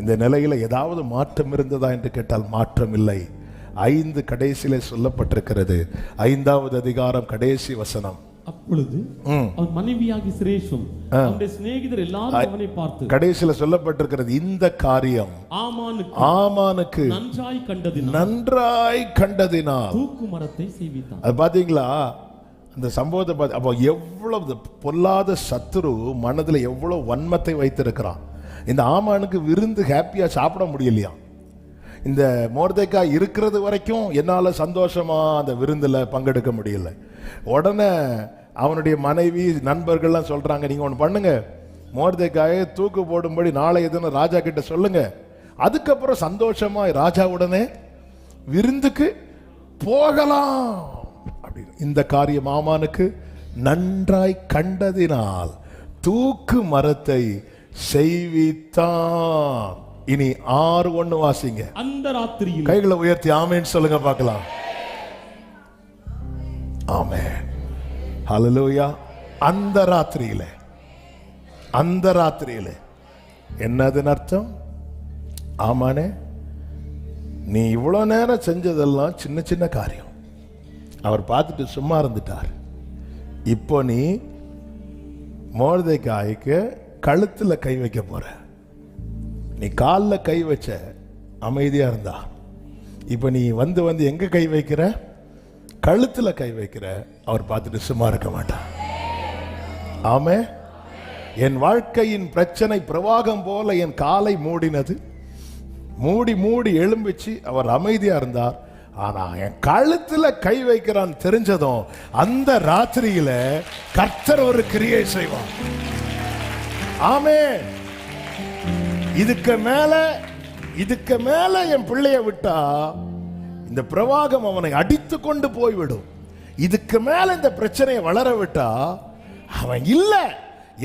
இந்த நிலையில ஏதாவது மாற்றம் இருந்ததா என்று கேட்டால் மாற்றம் இல்லை. 5 கடைசியிலே சொல்லப்பட்டிருக்கிறது. 5வது அதிகாரம் கடைசி வசனம். அப்பொழுது அவன் மனைவியாகி சிரேஷும் அவனுடைய சிநேகிதர் எல்லாரும் அவனை பார்த்து, கடைசியில சொல்லப்பட்டிருக்கிறது இந்த காரியம் ஆமானுக்கு நன்றாய் கண்டதினால் தூக்கு மரத்தை செய்வித்தான். அது பாத்தீங்களா அந்த சம்பவத்தை பார்த்து? அப்போ எவ்வளவு பொல்லாத சத்துரு மனதுல எவ்வளவு வன்மத்தை வைத்திருக்கிறான். இந்த ஆமானுக்கு விருந்து ஹாப்பியா சாப்பிட முடியலையா? இந்த மொர்தெக்காய் இருக்கிறது வரைக்கும் என்னால சந்தோஷமா அந்த விருந்துல பங்கெடுக்க முடியல. உடனே அவனுடைய மனைவி நண்பர்கள்லாம் சொல்றாங்க, நீங்க ஒன்று பண்ணுங்க, மொர்தெக்காயை தூக்கு போடும்படி நாளை எதுன்னு ராஜா கிட்ட சொல்லுங்க, அதுக்கப்புறம் சந்தோஷமா ராஜாவுடனே விருந்துக்கு போகலாம் அப்படின்னு. இந்த காரியம் ஆமானுக்கு நன்றாய் கண்டதினால் தூக்கு மரத்தை செய்வித்தான். இனி 6:1 வாசிங்க. அந்த ராத்திரியில் கைகளை உயர்த்தி ஆமென் சொல்லுங்க பார்க்கலாம். ஆமென். ஹல்லேலூயா. அந்த ராத்திரியிலே என்னதுன்னு அர்த்தம்? ஆமானே, நீ இவ்வளவு நேரம் செஞ்சதெல்லாம் சின்ன சின்ன காரியம். அவர் பார்த்துட்டு சும்மா இருந்துட்டார். இப்போ நீ மொர்தெக்காய்க்கு கழுத்துல கை வைக்க போற. நீ காலில் கை வச்ச, அமைதியா இருந்தா. இப்ப நீ வந்து எங்க கை வைக்கிற? கழுத்துல கை வைக்கிற. அவர் பார்த்துட்டு சும்மா இருக்க மாட்டார். ஆமே. என் வாழ்க்கையின் பிரச்சனை பிரவாகம் போல என் காலை மூடினது. மூடி எழும்பிச்சு அவர் அமைதியா இருந்தார். ஆனா என் கழுத்துல கை வைக்கிறான் தெரிஞ்சதும் அந்த ராத்திரியில கர்த்தர் ஒரு கிரியை செய்வான். ஆமே. இதுக்கு மேல என் பிள்ளைய விட்டா இந்த பிரவாகம் அவனை அடித்து கொண்டு போய்விடும். இதுக்கு மேல இந்த பிரச்சனையை வளர விட்டா அவன் இல்ல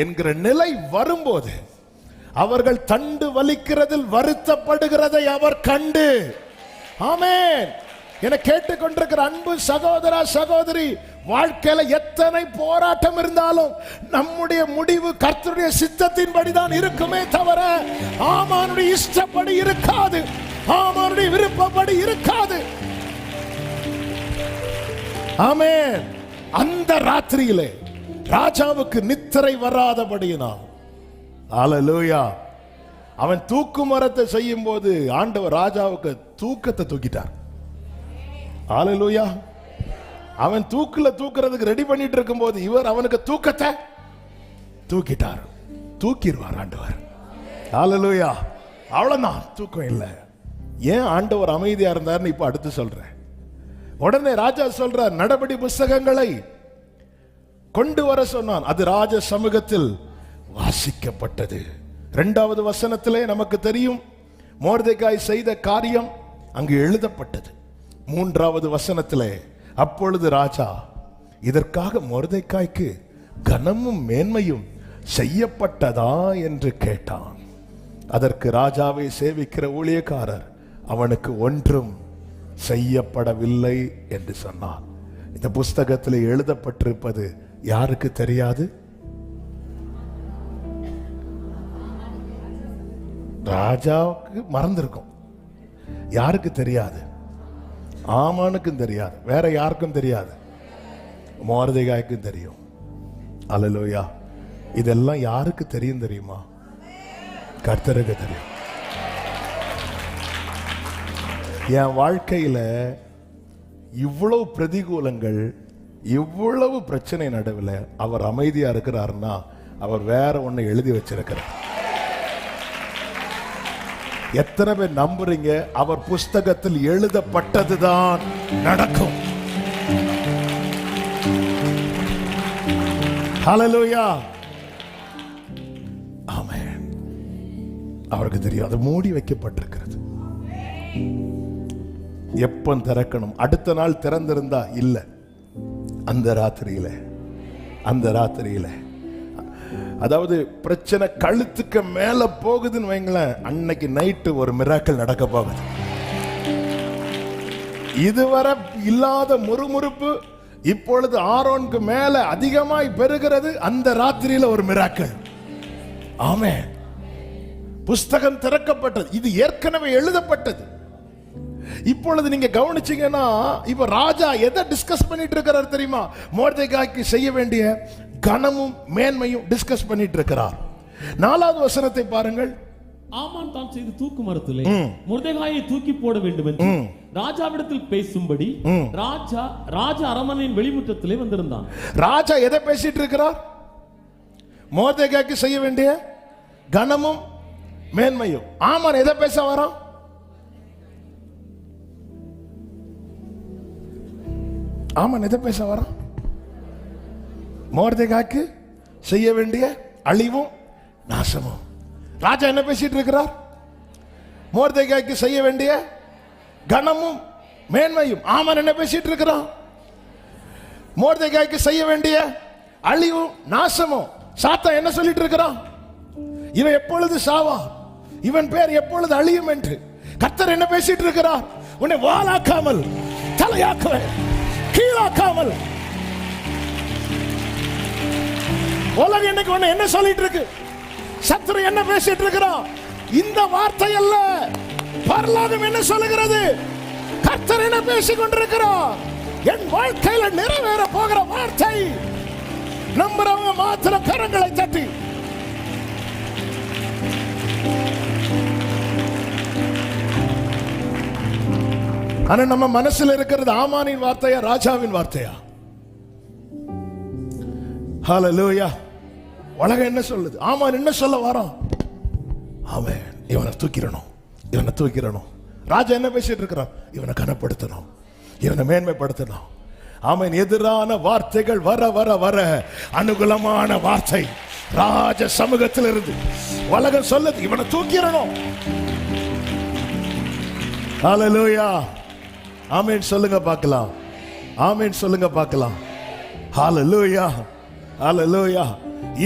என்கிற நிலை வரும்போது அவர்கள் தண்டு வலிக்கிறதில் வருத்தப்படுகிறதை அவர் கண்டு, ஆமென், என கேட்டுக்கொண்டிருக்கிற அன்பு சகோதரா சகோதரி, வாழ்க்கையில எத்தனை போராட்டம் இருந்தாலும் நம்முடைய முடிவு கர்த்தருடைய சித்தத்தின்படி தான் இருக்குமே தவிர ஆமானுடைய இஷ்டப்படி இருக்காது, ஆமானுடைய விருப்பப்படி இருக்காது. ஆமென். அந்த ராத்திரியிலே ராஜாவுக்கு நித்திரை வராதபடியினால், ஹல்லேலூயா, அவன் தூக்கு மரத்தை செய்யும் போது ஆண்டவர் ராஜாவுக்கு தூக்கத்தை தூக்கிட்டார். ஹல்லேலூயா. அவன் தூக்குறதுக்கு ரெடி பண்ணிட்டு இருக்கும் போது இவர் அவனுக்கு தூக்கத்தை தூக்கிட்டார். தூக்கிடுவார் ஆண்டவர். ஹல்லேலூயா. அவ்வளவுதான், தூக்கம் இல்லை. ஏன் ஆண்டவர் அமைதியா இருந்தார்னு இப்ப அடுத்து சொல்றேன். உடனே ராஜா சொல்றார், நடபடி புஸ்தகங்களை கொண்டு வர சொன்னான். அது ராஜ சமூகத்தில் வாசிக்கப்பட்டது. 2வது வசனத்திலே நமக்கு தெரியும் மொர்தெக்காய் செய்த காரியம் அங்கு எழுதப்பட்டது. 3வது வசனத்திலே, அப்பொழுது ராஜா, இதற்காக மொர்தெக்காய்க்கு கனமும் மேன்மையும் செய்யப்பட்டதா என்று கேட்டான். அதற்கு ராஜாவை சேவிக்கிற ஊழியக்காரர், அவனுக்கு ஒன்றும் செய்யப்படவில்லை என்று சொன்னார். இந்த புஸ்தகத்தில் எழுதப்பட்டிருப்பது யாருக்கு தெரியாது? ராஜாவுக்கு மறந்திருக்கும். யாருக்கு தெரியாது? ஆமானுக்கும் தெரியாது. வேற யாருக்கும் தெரியாது? மொர்தெக்காய்க்கும் தெரியும். அல்லேலூயா. இதெல்லாம் யாருக்கு தெரியும் தெரியுமா? கர்த்தருக்கு தெரியும். என் வாழ்க்கையில இவ்வளவு பிரதிகூலங்கள், இவ்வளவு பிரச்சனை நடுவில் அவர் அமைதியா இருக்கிறார்னா அவர் வேற ஒண்ணு எழுதி வச்சிருக்கிறார். எத்தனை பேர் நம்புறீங்க? அவர் புஸ்தகத்தில் எழுதப்பட்டதுதான் நடக்கும். ஹல்லேலூயா. ஆமென். அவருக்கு தெரியும், அது மூடி வைக்கப்பட்டிருக்கிறது. எப்ப திறக்கணும்? அடுத்த நாள் திறந்திருந்தா இல்ல, அந்த ராத்திரியில அதாவது பிரச்சனை கழுத்துக்கு மேல போகுதுன்னு வைங்களேன், அன்னைக்கு நைட்டு ஒரு மிராக்கிள் நடக்க போகுது. இதுவரை இல்லாத முறுமுறுப்பு இப்பொழுது ஆரோனுக்கு மேல அதிகமாய் பெறுகிறது. அந்த ராத்திரியில ஒரு மிராக்கிள். ஆமென். புஸ்தகம் திறக்கப்பட்டது. இது ஏற்கனவே எழுதப்பட்டது. இப்பொழுது நீங்க கவனிச்சீங்கன்னா, இப்ப ராஜா எதை டிஸ்கஸ் பண்ணிட்டு இருக்கிறார் தெரியுமா? மொர்தெக்காய்க்கு செய்ய வேண்டிய கனமும் மேன்மையும் டிஸ்கஸ் பண்ணிட்டு இருக்கிறார். 4வது வசனத்தை பாருங்கள். ஆமான் தான் செய்து தூக்கு மரத்திலே மொர்தெக்காயை தூக்கி போட வேண்டும் என்று ராஜாவிடத்தில் பேசும்படி ராஜா அரண்மனையின் வெளிமுற்றத்திலே வந்திருந்தான். ராஜா எதை பேசிட்டு இருக்கிறார்? மொர்தெக்காய்க்கு செய்ய வேண்டிய கனமும் மேன்மையும். ஆமான் எதை பேச வரான்? ஆமான் எதை பேச வரான்? மொர்தெக்காய்க்கு செய்ய வேண்டிய அழிவும் நாசமும். ராஜா என்ன பேசிட்டு இருக்கிறார்? மொர்தெக்காய்க்கு செய்ய வேண்டிய கனமும் மேன்மையும். ஆமான் என்ன பேசிட்டு இருக்கிறான்? மொர்தெக்காய்க்கு செய்ய வேண்டிய அழிவும் நாசமும். சாத்தான் என்ன சொல்லிட்டு இருக்கிறான்? இவன் எப்பொழுது சாவா, இவன் பேர் எப்பொழுது அழியும் என்று. கர்த்தர் என்ன பேசிட்டு இருக்கிறார்? உன்னை வாளாக்காமல் தலையாக்குவேன், கீழாக்காமல். உலகம் இன்னைக்கு உன்னை என்ன சொல்லிட்டு இருக்கு? சத்துரு என்ன பேசிட்டு இருக்கிறான்? இந்த வார்த்தை அல்ல, பரலோகம் என்ன சொல்லுகிறது? கர்த்தர் என்ன பேசிக் கொண்டிருக்கிறார்? என் வாழ்க்கையில நிறைவேற போகிற வார்த்தை. நம்புறவங்க மாத்திர கரங்களை தட்டி ஆனா நம்ம மனசுல இருக்கிறது ஆமானின் வார்த்தையா, ராஜாவின் வார்த்தையா? ஹல்லேலூயா. உலகம் என்ன சொல்லுது? ஆமான் என்ன சொல்ல வரான்? ஆமென். இவனை தூக்கிடணும். ராஜா என்ன பேசிட்டு இருக்கிறான்? இவனை கனப்படுத்தணும், இவனை மேன்மைப்படுத்தணும். ஆமென். எதிரான வார்த்தைகள் வர வர வர அனுகூலமான வார்த்தை ராஜ சமூகத்தில் இருந்து உலகம் சொல்லுது, இவனை தூக்கிடணும். ஹல்லேலூயா. ஆமென் சொல்லுங்க பார்க்கலாம். ஆமென் சொல்லுங்க பார்க்கலாம். ஹல்லேலூயா. ஹல்லேலூயா.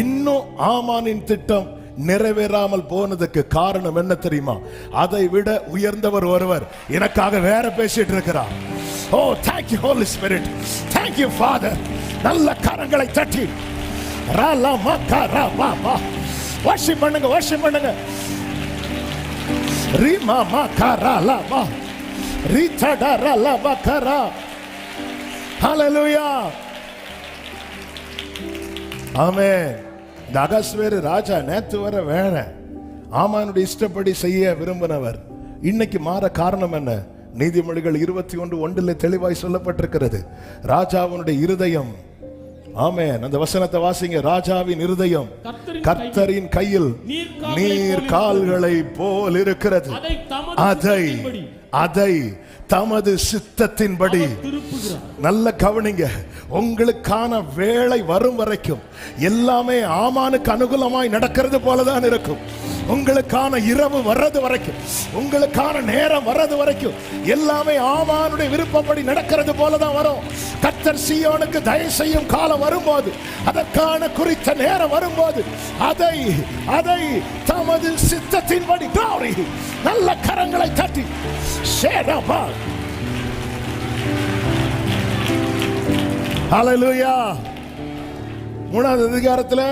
இன்னும் ஆமானின் திட்டம் நிறைவேறாமல் போனதுக்கு காரணம் என்ன தெரியுமா? அதை விட உயர்ந்தவர் ஒருவர் எனக்காக வேற பேசிட்டு இருக்கிறார். ஓ, thank you Holy Spirit, thank you Father. நல்ல கரங்களை தட்டி ராலா மக்கரா பாபா வர்ஷிப் பண்ணுங்க. ரீமா மக்கரா லாபா ரீதடரா லாபா கரா. ஹல்லேலூயா. ஆமென். இந்த அகாஸ்வேரு ராஜா நேத்து வர வேற ஆமானுடைய இஷ்டப்படி செய்ய விரும்பினவர். இன்னைக்கு மாற காரணம் என்ன? நீதிமொழிகள் 21:1 தெளிவாய் சொல்லப்பட்டிருக்கிறது. ராஜாவினுடைய இருதயம், ஆமென், அந்த வசனத்தை வாசிங்க. ராஜாவின் இருதயம் கர்த்தரின் கையில் நீர் கால்களை போல் இருக்கிறது, அதை தமது சித்தத்தின்படி. நல்ல கவனிங்க. உங்களுக்கான வேளை வரும் வரைக்கும் எல்லாமே ஆமானுக்கு அனுகூலமாய் நடக்கிறது போலதான் இருக்கும். உங்களுக்கான இரவு வர்றது வரைக்கும், உங்களுக்கான நேரம் வர்றது வரைக்கும் எல்லாமே ஆமானுடைய விருப்பப்படி நடக்கிறது போலதான் வரும். கர்த்தர் சீயோனுக்கு தயவு செய்யும் காலம் வரும்போது, அதற்கான குறித்த நேரம் வரும்போது அதை தமது சித்தத்தின்படி நல்ல கரங்களை தட்டி சேடபா. ஹல்லேலூயா. 3வது அதிகாரத்தில்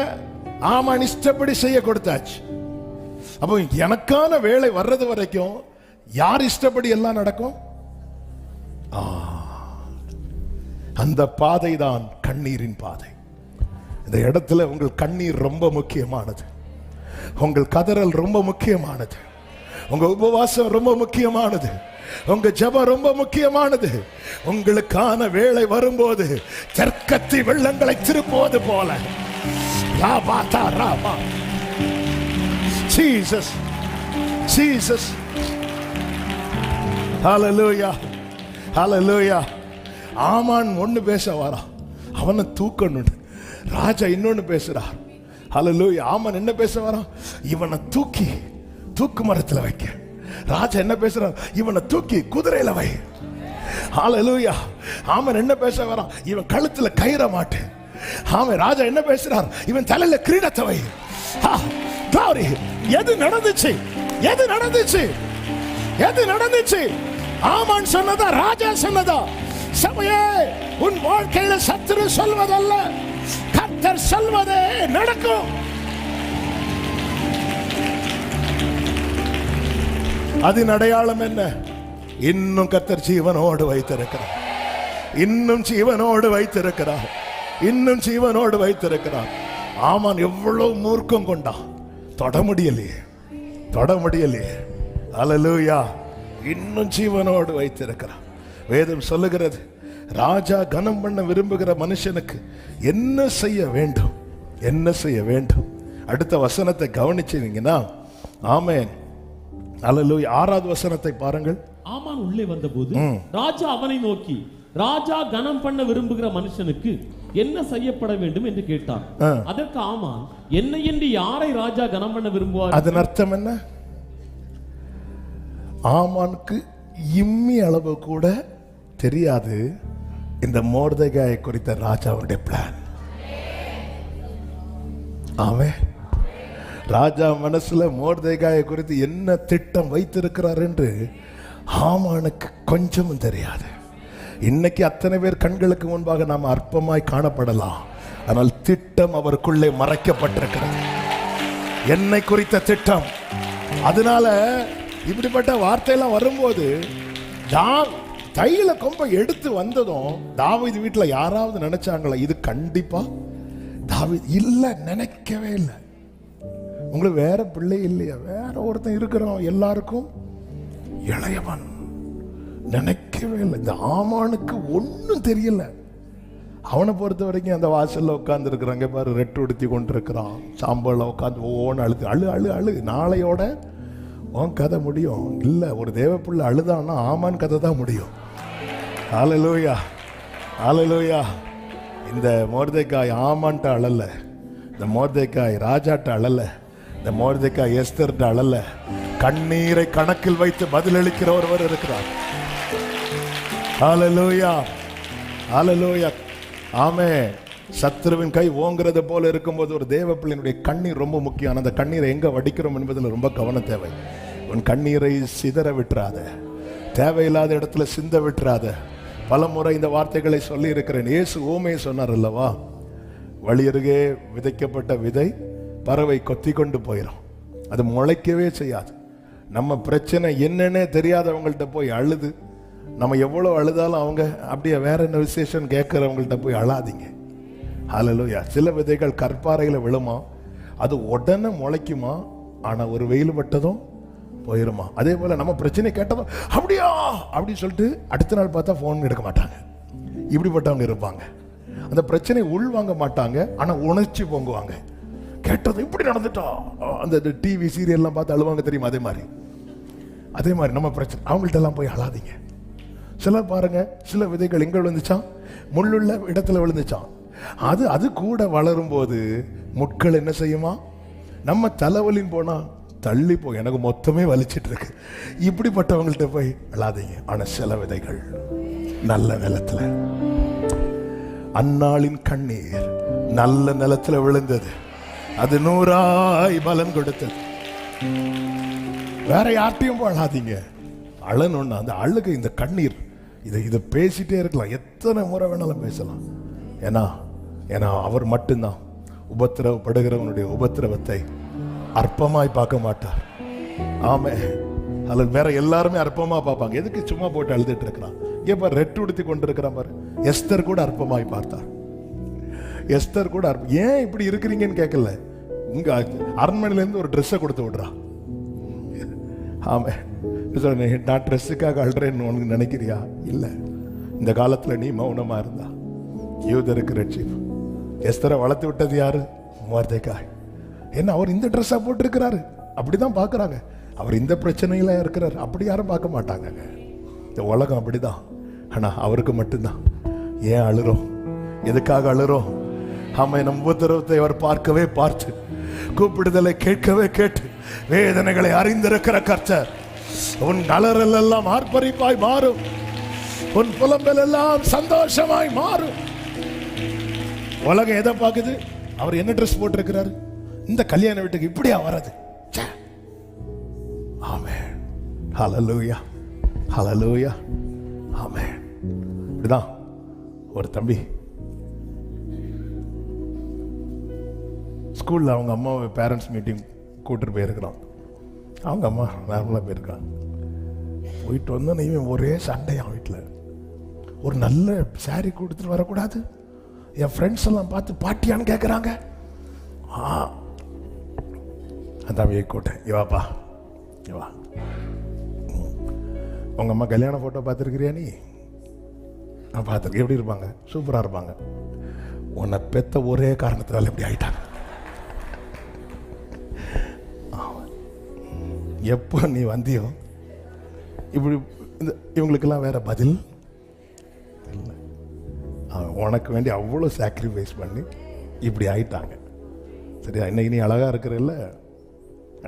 ஆமான் இஷ்டப்படி செய்ய கொடுத்தாச்சு. அப்போ எனக்கான வேலை வர்றது வரைக்கும் யார் இஷ்டப்படி எல்லாம் நடக்கும்? அந்த பாதை தான் கண்ணீரின் பாதை. இந்த இடத்துல உங்கள் கண்ணீர் ரொம்ப முக்கியமானது, உங்கள் கதறல் ரொம்ப முக்கியமானது, உங்க உபவாசம் ரொம்ப முக்கியமானது, உங்க ஜெபம் ரொம்ப முக்கியமானது. உங்களுக்கான வேலை வரும்போது தெற்கத்தி வெள்ளங்களை திருப்புவது போல ஜீசஸ் ஜீசஸ். ஹல்லேலூயா ஹல்லேலூயா. ஆமான் ஒன்னு பேச வரா, அவனை தூக்கணும். ராஜா இன்னொன்னு பேசுறார். ஹல்லேலூயா. ஆமான் என்ன பேச வரா? இவனை தூக்கு மரத்தில் வைக்க. ராஜா என்ன பேசுறார்? இவனை தூக்கி குதிரையில வை. ஹல்லேலூயா. ஆமான் என்ன பேச வரான்? இவன் கழுத்துல கயிற மாட்டு. ஆமாம். ராஜா என்ன பேசுறார்? இவன் தலையில கிரீடத்தை வை. எது நடந்துச்சு? எது நடந்துச்சு? எது நடந்துச்சு? ஆமான் சொன்னதா ராஜா சொன்னதா? சபையே, உன் வாழ்க்கையில சத்துரு சொல்வதல்ல, கர்த்தர் சொல்வதே நடக்கும். அதன் அடையாளம் என்ன? இன்னும் கர்த்தர் ஜீவனோடு வைத்திருக்கிறார், இன்னும் ஜீவனோடு வைத்திருக்கிறார், இன்னும் ஜீவனோடு வைத்திருக்கிறார். ஆமான் எவ்வளவு மூர்க்கம் கொண்டான், தொட முடியலையே. ஹல்லேலூயா. இன்னும் ஜீவனோடு வைத்திருக்கிறார். வேதம் சொல்லுகிறது, ராஜா கனம் பண்ண விரும்புகிற மனுஷனுக்கு என்ன செய்ய வேண்டும், என்ன செய்ய வேண்டும்? அடுத்த வசனத்தை கவனிச்சீங்கன்னா, ஆமென் ஹல்லேலூயா. 6வது வசனத்தை பாருங்கள். ஆமான் உள்ளே வந்தபோது ராஜா அவனை நோக்கி, ராஜா கனம் பண்ண விரும்புகிற மனுஷனுக்கு என்ன செய்யப்பட வேண்டும் என்று கேட்டான். அதற்கு ஆமான், என்னை என்று யாரை ராஜா கனம் பண்ண விரும்புவார்? அதன் அர்த்தம் என்ன? ஆமானுக்கு இம்மி அளவு கூட தெரியாது இந்த மொர்தெகாயை குறித்த ராஜாவுடைய பிளான். ஆமென். ராஜா மனசுல மொர்தெகாயை குறித்து என்ன திட்டம் வைத்திருக்கிறார் என்று ஆமானுக்கு கொஞ்சமும் தெரியாது. இன்னைக்கு அத்தனை பேர் கண்களுக்கு முன்பாக நாம் அற்பமாய் காணப்படலாம், ஆனால் திட்டம் அவருக்குள்ளே மறைக்கப்பட்டிருக்கிறது, என்னை குறித்த திட்டம். அதனால இப்படிப்பட்ட வார்த்தையெல்லாம் வரும்போது தையில கொம்ப எடுத்து வந்ததும் தாவீது வீட்டுல யாராவது நினைச்சாங்களா இது கண்டிப்பா தாவீது? இல்ல, நினைக்கவே இல்லை. உங்களுக்கு வேற பிள்ளை இல்லையா? வேற ஒருத்தன் இருக்கிறோம், எல்லாருக்கும் இளையவன். நினைக்கவே இல்லை. இந்த ஆமானுக்கு ஒன்னும் தெரியல. அவனை பொறுத்த வரைக்கும் அந்த வாசல்ல உட்கார்ந்து இருக்கிறாங்க பாரு, ரெட்டு உடுத்தி கொண்டு இருக்கிறான், சாம்பல்ல உட்காந்து ஓன்னு அழு. நாளையோட உன் கதை முடியும். இல்ல, ஒரு தேவப்புள்ள அழுதான்னா ஆமான் கதை தான் முடியும். ஹல்லேலூயா ஹல்லேலூயா. இந்த மொர்தெகாய் ஆமான்ட்ட அழல, இந்த மொர்தெகாய் ராஜாட்ட அழல, இந்த மொர்தெகாய் எஸ்தர்ட்ட அழல. கண்ணீரை கணக்கில் வைத்து பதிலளிக்கிற ஒருவர் இருக்கிறார். ஹல்லேலூயா ஹல்லேலூயா. ஆமென். சத்துருவின் கை ஓங்குறது போல இருக்கும்போது ஒரு தேவ பிள்ளையினுடைய கண்ணீர் ரொம்ப முக்கியம். அந்த கண்ணீரை எங்க வடிக்கிறோம் என்பதில் ரொம்ப கவனம் தேவை. உன் கண்ணீரை சிதற விட்டுறாத, தேவையில்லாத இடத்துல சிந்த விட்டுறாத. பல முறை இந்த வார்த்தைகளை சொல்லி இருக்கிறேன். இயேசு ஊமையை சொன்னார் அல்லவா, வழியருகே விதைக்கப்பட்ட விதை பறவை கொத்தி கொண்டு போயிடும், அது முளைக்கவே செய்யாது. நம்ம பிரச்சனை என்னன்னே தெரியாதவங்கள்ட்ட போய் அழுது, நம்ம எவ்வளோ அழுதாலும் அவங்க அப்படியே வேற என்ன விசேஷம் கேட்குறவங்கள்ட்ட போய் அழாதீங்க. ஹல்லேலூயா. சில விதைகள் கற்பாறையில் விழுமா, அது உடனே முளைக்குமா, ஆனால் ஒரு வெயில் பட்டதும் போயிருமா. அதே போல் நம்ம பிரச்சனை கேட்டதும் அப்படியா அப்படின்னு சொல்லிட்டு அடுத்த நாள் பார்த்தா ஃபோன் எடுக்க மாட்டாங்க. இப்படிப்பட்டவங்க இருப்பாங்க. அந்த பிரச்சனை உள்வாங்க மாட்டாங்க, ஆனால் உணர்ச்சி பொங்குவாங்க. கேட்டதும் இப்படி நடந்துட்டா, அந்த டிவி சீரியல்லாம் பார்த்து அழுவாங்க தெரியுமா, அதே மாதிரி நம்ம பிரச்சனை அவங்கள்ட்ட எல்லாம் போய் அழாதீங்க. சிலர் பாருங்க, சில விதைகள் எங்க விழுந்துச்சான், முள்ளுள்ள இடத்துல விழுந்துச்சான். அது கூட வளரும் போது முட்கள் என்ன செய்யுமா, நம்ம தலைவலின்னு போனா தள்ளி போ, எனக்கு மொத்தமே வலிச்சிட்டு இருக்கு. இப்படிப்பட்டவங்கள்ட்ட போய் அழாதீங்க. ஆனா சில விதைகள் நல்ல நிலத்துல, அன்னாளின் கண்ணீர் நல்ல நிலத்துல விழுந்தது, அது 100 பலன் கொடுத்தது. வேற யார்ட்டையும் அழாதீங்க. அழணும்னா அந்த அழுகை, இந்த கண்ணீர், இதை பேசிட்டே இருக்கலாம், எத்தனை முறை வேணாலும் பேசலாம். ஏன்னா அவர் மட்டும்தான் உபத்திரவப்படுகிறவனுடைய உபத்திரவத்தை அற்பமாய் பார்க்க மாட்டார். ஆமே, அல்ல வேற எல்லாருமே அற்பமா பார்ப்பாங்க. எதுக்கு சும்மா போட்டு அழுதுட்டு இருக்கிறான்? இப்ப ரெட்டு உடுத்தி கொண்டிருக்கிறான் பாரு. எஸ்தர் கூட அற்பமாய் பார்த்தார். எஸ்தர் கூட ஏன் இப்படி இருக்கிறீங்கன்னு கேட்கல, உங்க அரண்மனையில இருந்து ஒரு ட்ரெஸ்ஸை கொடுத்து விடுறா. ஆமே, நான் ட்ரெஸ்ஸுக்காக அழுறேன்னு உனக்கு நினைக்கிறியா? இல்ல, இந்த காலத்துல நீ மௌனமா இருந்தா யூதருக்கு ரட்சிப்பு. எஸ்தரை வளர்த்து விட்டது யாரு? மொர்தெகாய். என்ன அவர் இந்த ட்ரெஸ்ஸா போட்டிருக்கிறாரு, அப்படிதான் பாக்குறாங்க. அவர் இந்த பிரச்சனையில இருக்கிறார், அப்படி யாரும் பார்க்க மாட்டாங்க. இந்த உலகம் அப்படிதான். ஆனா அவருக்கு மட்டும்தான். ஏன் அழுறோம்? எதுக்காக அழுறோம்? ஆமா, நம் உபத்திரவத்தை அவர் பார்க்கவே பார்த்து, கூப்பிடுதலை கேட்கவே கேட்டு, வேதனைகளை அறிந்திருக்கிற கர்த்தர் உன் அலறல் எல்லாம் ஆர்ப்பரிப்பாய் மாறும், உன் புலம்பல் எல்லாம் சந்தோஷமாய் மாறும். உலகம் எதை பார்க்குது? அவர் என்ன ட்ரெஸ் போட்டிருக்கிறாரு, இந்த கல்யாண வீட்டுக்கு இப்படியா வர்றது? ஆமென், ஹல்லேலூயா, ஹல்லேலூயா, ஆமென். இப்படிதான் ஒரு தம்பி ஸ்கூல்ல அவங்க அம்மாவை பேரண்ட்ஸ் மீட்டிங் கூட்டிட்டு போயிருக்கிறான். அவங்க அம்மா நார்மலாக போயிருக்காங்க. போயிட்டு வந்தோன்னு இவன் ஒரே சண்டையான் வீட்டில். ஒரு நல்ல சாரி கொடுத்துட்டு வரக்கூடாது, என் ஃப்ரெண்ட்ஸ் எல்லாம் பார்த்து பாட்டியான்னு கேட்குறாங்க. அதான் கூட்டேன், இவாப்பா இவா, உங்கள் அம்மா கல்யாண ஃபோட்டோ பார்த்துருக்கிறியா நீ? நான் பார்த்துருக்கேன். எப்படி இருப்பாங்க? சூப்பராக இருப்பாங்க. உன்னை பெத்த ஒரே காரணத்தினால எப்படி ஆயிட்டாங்க. எப்போ நீ வந்தியோ இப்படி இவங்களுக்கெல்லாம் வேற பதில் இல்லை. உனக்கு வேண்டி அவ்வளோ சாக்ரிஃபைஸ் பண்ணி இப்படி ஆயிட்டாங்க. சரியா? இன்னைக்கு நீ அழகா இருக்கிறல்ல,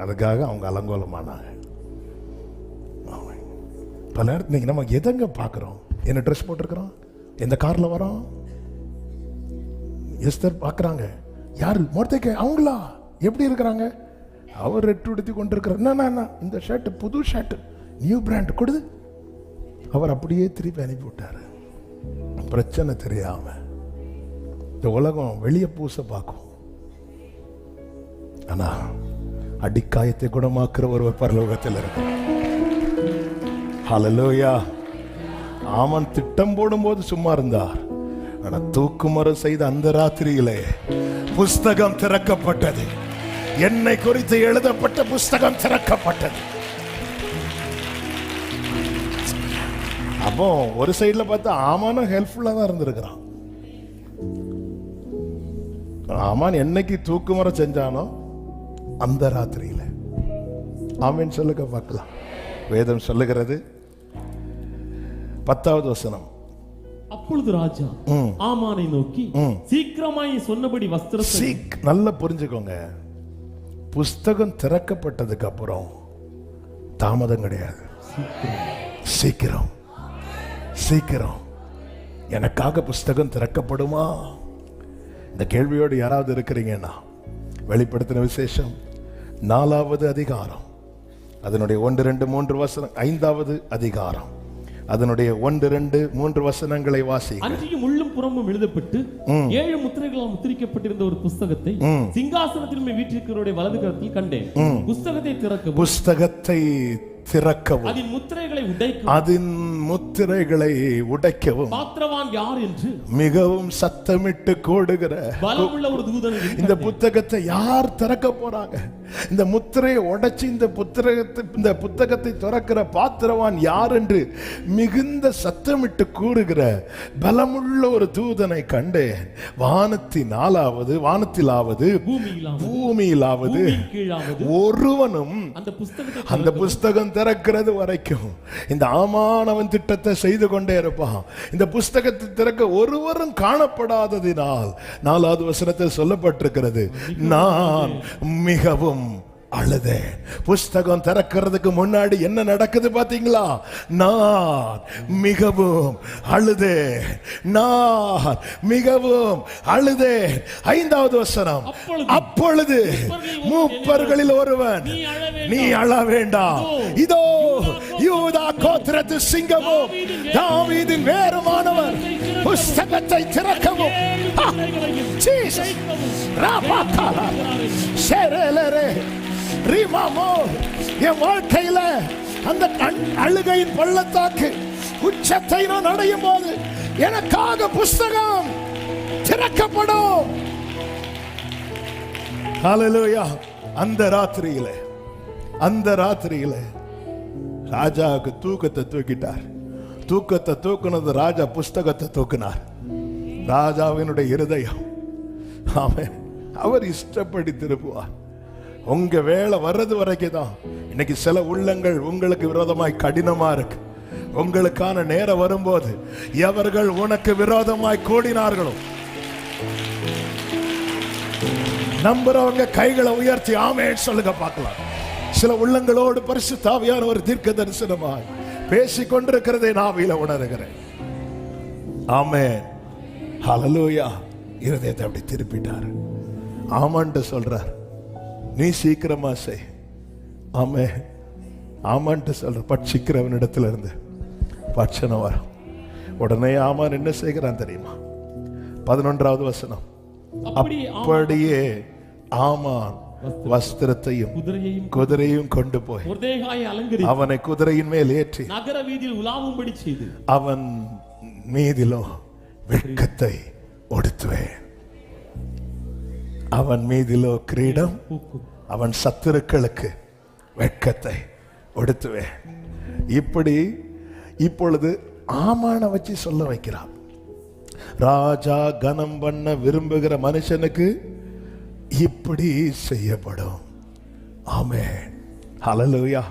அதுக்காக அவங்க அலங்கோலமானாங்க. பல நேரத்தில் இன்னைக்கு நம்ம எதங்க பார்க்குறோம்? என்ன ட்ரெஸ் போட்டிருக்கிறோம், எந்த காரில் வரோம்? எஸ்தர் பார்க்குறாங்க. யாரு? மொர்தெகாய். அவங்களா எப்படி இருக்கிறாங்க? அவர் ரெட்டு உடுத்தி கொண்டிருக்கிறார். இந்த ஷர்ட் புது ஷர்ட், நியூ பிராண்ட் கொடுது. அவர் அப்படியே திருப்பி அனுப்பி விட்டாரு. பிரச்சனை தெரியாம இந்த உலகம் வெளியே பூச பார்க்கும். ஆனா அடிக்காயத்தை குணமாக்குற ஒரு பரலோகத்தில் இருக்கு. ஹல்லேலூயா. ஆமன் திட்டம் போடும்போது சும்மா இருந்தார். ஆனா தூக்குமரம் செய்த அந்த ராத்திரியிலே புஸ்தகம் திறக்கப்பட்டது. என்னை குறித்து எழுதப்பட்ட புஸ்தகம் திறக்கப்பட்டது. அப்போ ஒரு சைடுல பார்த்தா ஆமானும் ஹெல்ப்ஃபுல்லா தான் இருந்திருக்கிறான். ஆமான் என்னைக்கு தூக்குமரம் செஞ்சானோ அந்த ராத்திரியில. ஆமேன் சொல்லுங்க பார்க்கலாம். வேதம் சொல்லுகிறது 10வது வசனம். அப்பொழுது ராஜா ஆமானை நோக்கி, சீக்கிரமாய் சொன்னபடி வஸ்திரத்தை. நல்லா புரிஞ்சுக்கோங்க, புஸ்தகம் திறக்கப்பட்டதுக்கு அப்புறம் தாமதம் கிடையாது. சீக்கிரம் சீக்கிரம். எனக்காக புஸ்தகம் திறக்கப்படுமா? இந்த கேள்வியோடு யாராவது இருக்கிறீங்கன்னா, வெளிப்படுத்தின விசேஷம் 4வது அதிகாரம், அதனுடைய 1, 2, 3 வசனம், 5வது அதிகாரம், அதனுடைய 1, 2, 3 வசனங்களை வாசிங்க. அன்றியும் உள்ளும் புறமும் எழுதப்பட்டு 7 முத்திரைகளால் முத்திரிக்கப்பட்டிருந்த ஒரு புஸ்தகத்தை சிங்காசனத்தின் மேல் வீற்றிருக்கிறவருடைய வலது கரத்தில் கண்டேன். புஸ்தகத்தை திறக்கவும் அதன் முத்திரைகளை உடைக்கவும் பாத்திரவான் யார் என்று மிகவும் சத்தமிட்டு கோடுகிற பலமுள்ள ஒரு தூதன். இந்த புத்தகத்தை யார் திறக்க போறாங்க? இந்த முத்திரையை உடைச்சு இந்த புத்தகத்தை திறக்கிற பாத்திரவான் யார் என்று மிகுந்த சத்தமிட்டு கூறுகிற பலமுள்ள ஒரு தூதனை கண்டேன். வானத்திலாவது பூமியிலாவது ஒருவனும் அந்த புஸ்தகம் திறக்கிறது வரைக்கும் இந்த ஆமானவன் திட்டத்தை செய்து கொண்டே இருப்பான். இந்த புஸ்தகத்தை திறக்க ஒருவரும் காணப்படாததினால் 4வது வசனத்தில் சொல்லப்பட்டிருக்கிறது, நான் மிகவும் அழுதேன். புஸ்தகம் திறக்கிறதுக்கு முன்னாடி என்ன நடக்குது பாத்தீங்களா? நான் மிகவும் அழுதேன். நான் மிகவும் அழுதேன். 5வது வசனம், அப்பொழுது மூப்பர்களில் ஒருவன், நீ அழ வேண்டாம், இதோ யூதா கோத்திரத்து சிங்கமும் தாவீதின் வேறுமானவர் புஸ்தகத்தை திறக்கவும் என் வாழ்க்கையில அந்த அழுகையின் பள்ளத்தாக்கு உச்சத்தை நான் அடையும் போது எனக்காக புஸ்தகம் திறக்கப்படும். ஹல்லேலூயா. அந்த ராத்திரியில ராஜாவுக்கு தூக்கத்தை தூக்கிட்டார். தூக்கத்தை தூக்குனது ராஜா, புஸ்தகத்தை தூக்கினார். ராஜாவினுடைய இருதயம் அவர் இஷ்டப்படி திருப்புவார். உங்க வேலை வர்றது வரைக்கும் தான். இன்னைக்கு சில உள்ளங்கள் உங்களுக்கு விரோதமாய் கடினமா இருக்கு. உங்களுக்கான நேரம் வரும்போது எவர்கள் உனக்கு விரோதமாய் கூடினார்களோ, நம்புறவங்க கைகளை உயர்த்தி ஆமென் சொல்லுங்க பார்க்கலாம். சில உள்ளங்களோடு பரிசுத்த ஆவியான ஒரு தீர்க்க தரிசனமாய் பேசிக் கொண்டிருக்கிறதை நாவில உணர்கிறேன். ஆமென். ஹல்லேலூயா. இருதயத்தை அப்படி திருப்பிட்டார். ஆமான்ட்டு சொல்றார், நீ சீக்கிரமா செய். ஆமென். ஆமான்ட்டு சொல்ற. பட்சிக்கிறவனிடத்துல இருந்து பட்சண வரும். உடனே ஆமான் என்ன செய்கிறான் தெரியுமா? 11வது வசனம், அப்படியே ஆமான் வஸ்திரத்தையும் குதிரையும் கொண்டு போய் அவனை குதிரையின் மேல் ஏற்றி நகர வீதியில் உலாவும்படி செய்து அவன் மீதிலோ வெட்கத்தை உடுத்துவேன். அவன் மீதிலோ கிரீடம், அவன் சத்துருக்களுக்கு வெட்கத்தை உடுத்துவேன். இப்பொழுது ஆமான வச்சு சொல்ல வைக்கிறான். ராஜா கனம் பண்ண விரும்புகிற மனுஷனுக்கு இப்படி செய்யப்படும். ஆமென். ஹல்லேலூயா.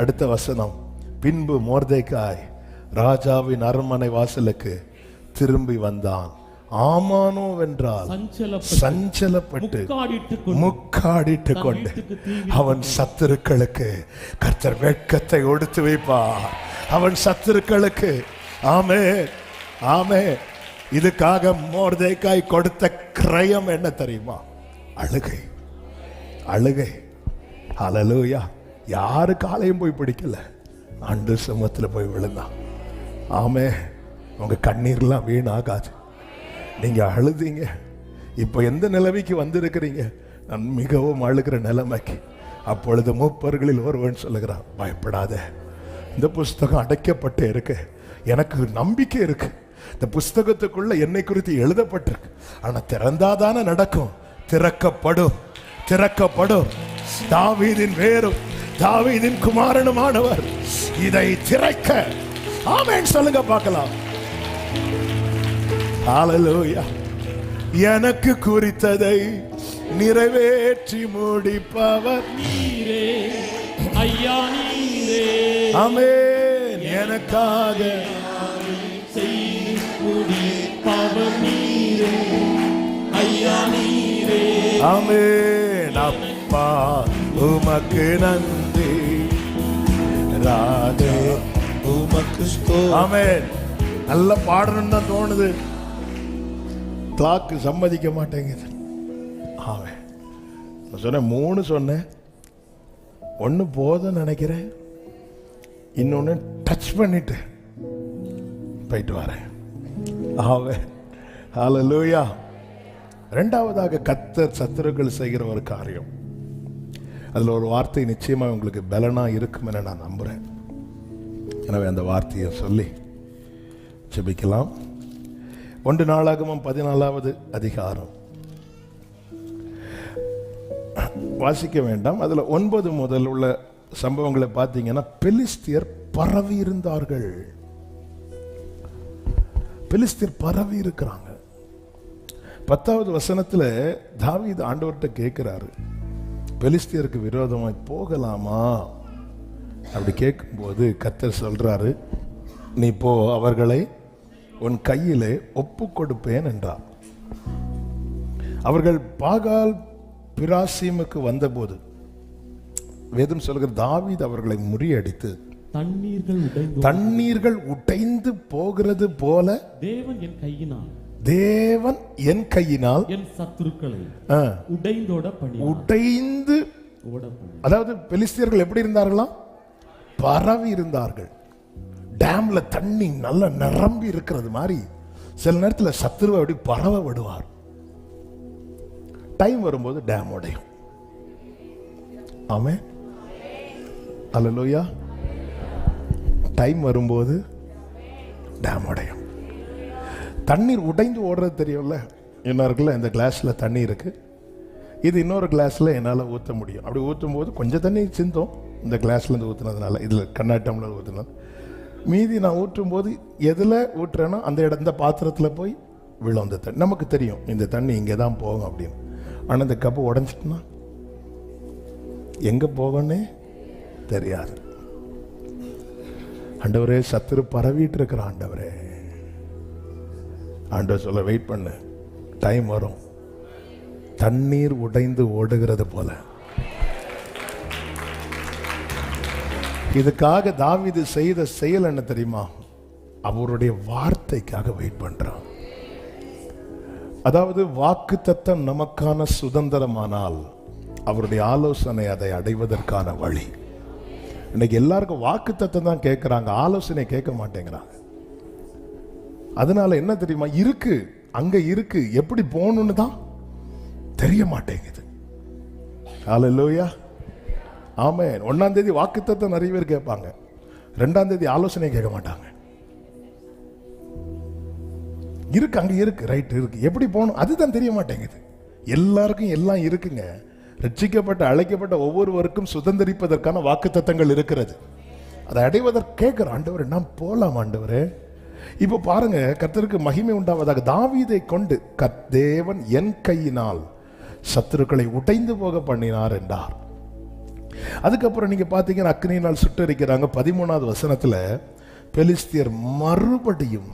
அடுத்த வசனம், பின்பு மொர்தெகாய் ராஜாவின் அரண்மனை வாசலுக்கு திரும்பி வந்தான். ஆமானோ வென்றால் சஞ்சலப்பட்டு முக்காடிட்டு கொண்டு அவன் சத்துருக்களுக்கு கர்த்தர் வெட்கத்தை ஒடுத்து வைப்பார். அவன் சத்துருக்களுக்கு. ஆமென். ஆமென். இதுக்காக மொர்தெகாய் கொடுத்த கிரயம் என்ன தெரியுமா? அழுகை. ஹல்லேலூயா. யாரு காலையும் போய் பிடிக்கல, ஆண்டு சமூகத்துல போய் விழுந்தான். ஆமே. உங்க கண்ணீர்லாம் வீணாகாது. நீங்க அழுதீங்க. இப்ப எந்த நிலைமைக்கு வந்திருக்கிறீங்க? நான் மிகவும் அழுகிற நிலைமைக்கு. அப்பொழுது மூப்பர்களில் ஒருவன் சொல்லுகிறான், பயப்படாத, இந்த புஸ்தகம் அடைக்கப்பட்டு இருக்கு, எனக்கு நம்பிக்கை இருக்கு, இந்த புஸ்தகத்துக்குள்ள என்னை குறித்து எழுதப்பட்டிருக்கு. ஆனா திறந்தாதானே நடக்கும். திறக்கப்படும். தாவீதின் வேரும் தாவீதின் குமாரனுமானவர் இதை திறக்க. ஆமென் சொல்லுங்க பார்க்கலாம். ஹல்லேலூயா. எனக்கு குறித்ததை நிறைவேற்றி முடிப்பவர் நீரே ஐயா, நீரே. ஆமென். எனக்காக செய்து முடிப்பவர் நீரே ஐயா, நீரே. ஆமென். அப்பா உமக்கு நன்றி, ராதே உமக்கு ஸ்தோத்திரம். ஆமென். நல்ல பாடணும்னு தான் தோணுது, கிளாக்கு சம்மதிக்க மாட்டேங்குது. ஆமென். நான் சொன்னேன் 3 சொன்னேன், 1 போதும்னு நினைக்கிறேன், இன்னொன்னு டச் பண்ணிட்டு போயிட்டு வரேன். ஆமென். ஹல்லேலூயா. 2வதாக கர்த்தர் சத்துருக்கள் செய்கிற ஒரு காரியம், அதுல ஒரு வார்த்தை நிச்சயமா உங்களுக்கு பலனா இருக்கும் என நான் நம்புறேன். எனவே அந்த வார்த்தையை சொல்லி ஜெபிக்கலாம். 1 நாளாகமம் 14வது அதிகாரம் வாசிக்க வேண்டாம். அதுல 9 முதல் உள்ள சம்பவங்களை பார்த்தீங்கன்னா, பெலிஸ்தியர் பரவி இருந்தார்கள். பெலிஸ்தியர் பரவி இருக்கிறாங்க. 10வது வசனத்துல தாவீது ஆண்டவர்கிட்ட கேட்கிறாரு, பெலிஸ்தியருக்கு விரோதமாய் போகலாமா? அப்படி கேட்கும்போது கர்த்தர் சொல்றாரு, நீ போ, அவர்களை உன் கையிலே ஒப்பு கொடுப்பேன் என்றார். அவர்கள் பாகால் பிராசீமுக்கு வந்தபோது வேதம் சொல்கிற தாவீது அவர்களை முறியடித்து தண்ணீர்கள் உடைந்து போகிறது போல தேவன் என் கையினால் என் சத்துருக்களை உடைந்து, அதாவது பெலிஸ்தியர்கள் எப்படி இருந்தார்களாம்? பரவி இருந்தார்கள். டேம்ல தண்ணி நல்லா நிரம்பி இருக்கிறது மாதிரி சில நேரத்தில் சத்துருவை அப்படி பரவ விடுவார். டைம் வரும்போது டேம் உடையும். ஆமென், அல்லேலூயா. டைம் வரும்போது டேம் உடையும். தண்ணீர் உடைந்து ஓடுறது தெரியும்ல. என்ன இருக்குல்ல, இந்த கிளாஸ்ல தண்ணி இருக்கு, இது இன்னொரு கிளாஸ்ல என்னால் ஊற்ற முடியும். அப்படி ஊற்றும் போது கொஞ்சம் தண்ணி சிந்தும், இந்த கிளாஸ்ல இருந்து ஊற்றுனதுனால, இதில் கண்ணாட்டம்ல ஊற்றுனது. மீதி நான் ஊற்றும் போது எதில் ஊற்றுறேன்னா அந்த இந்த பாத்திரத்தில் போய் விழும் அந்த தண்ணி. நமக்கு தெரியும் இந்த தண்ணி இங்கே தான் போகும் அப்படின்னு. ஆனால் இந்த கப்பு உடஞ்சிட்டுனா எங்கே போகணுன்னே தெரியாது. ஆண்டவரே, சத்துரு பரவிட்டு இருக்கிற ஆண்டவரே, ஆண்டவர் சொல்ல வெயிட் பண்ணு, டைம் வரும், தண்ணீர் உடைந்து ஓடுகிறது போல. இதுக்காக தாவீது செய்த செயல் என்ன தெரியுமா? அவருடைய வார்த்தைக்காக வெயிட் பண்றான். அதாவது வாக்குத்தத்தம் நமக்கான சுதந்திரமானால் அவருடைய ஆலோசனை அதை அடைவதற்கான வழி. இன்னைக்கு எல்லாருக்கும் வாக்குத்தத்தம் தான் கேட்கிறாங்க, ஆலோசனை கேட்க மாட்டேங்கிறாங்க. அதனால என்ன தெரியுமா, இருக்கு அங்க இருக்கு, எப்படி போகணும்னு தான் தெரிய மாட்டேங்குது. ஹல்லேலூயா, ஆமென். 1ஆம் தேதி வாக்குத்தத்தம் நிறைய பேர் கேட்பாங்க, 2ஆம் தேதி ஆலோசனை கேட்க மாட்டாங்க. இருக்கு, அங்க இருக்கு, ரைட் இருக்கு, எப்படி போகணும் அதுதான் தெரிய மாட்டேங்குது. எல்லாருக்கும் எல்லாம் இருக்குங்க. ரட்சிக்கப்பட்ட அழைக்கப்பட்ட ஒவ்வொருவருக்கும் சுதந்திரிப்பதற்கான வாக்குத்தத்தங்கள் இருக்கிறது. அதை அடைவதற்கு கேட்கிற ஆண்டவரே, நான் போலாம் ஆண்டவரே. இப்போ பாருங்க, கர்த்தருக்கு மகிமை உண்டாவதாக. தாவீதை கொண்டு தேவன் என் கையினால் சத்துருக்களை உடைந்து போக பண்ணினார் என்றார். அதுக்கப்புறம் நீங்க பாத்தீங்கன்னா அக்னியினால் சுட்டரிக்கிறாங்க. 13வது வசனத்துல பெலிஸ்தியர் மறுபடியும்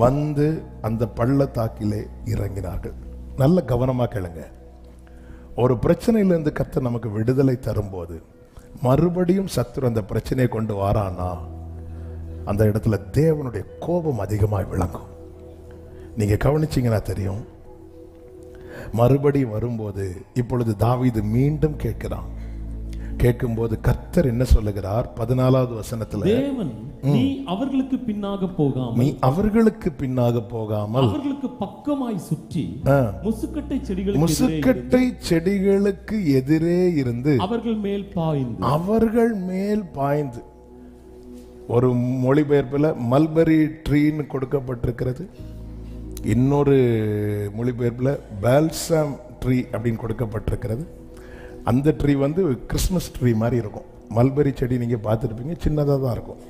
வந்து அந்த பள்ளத்தாக்கிலே இறங்கினார்கள். நல்ல கவனமா கேளுங்க. ஒரு பிரச்சனையிலிருந்து கர்த்தர் நமக்கு விடுதலை தரும்போது மறுபடியும் சத்துரு அந்த பிரச்சனையை கொண்டு வாரானா அந்த இடத்துல தேவனுடைய கோபம் அதிகமாக விளங்கும். நீங்க கவனிச்சீங்கன்னா தெரியும். மறுபடியும் வரும்போது இப்பொழுது தாவீது மீண்டும் கேட்கிறான். கேட்கும்போது கர்த்தர் என்ன சொல்லுகிறார்? 14வது வசனத்துல, தேவன் நீ அவர்களுக்கு பின்னாக போகாமல் அவர்களுக்கு பக்கமாய் சுற்றி முசுக்கட்டை செடிகளுக்கு எதிரே இருந்து அவர்கள் மேல் பாய்ந்து. ஒரு மொழிபெயர்ப்புல மல்பரி ட்ரீன்னு கொடுக்கப்பட்டிருக்கிறது, இன்னொரு மொழிபெயர்ப்புல பால்சம் ட்ரீ அப்படின்னு கொடுக்கப்பட்டிருக்கிறது. அந்த ட்ரீ வந்து கிறிஸ்மஸ் ட்ரீ மாதிரி இருக்கும். மல்பெரி செடி நீங்க பார்த்துருப்பீங்க, சின்னதாக தான் இருக்கும்.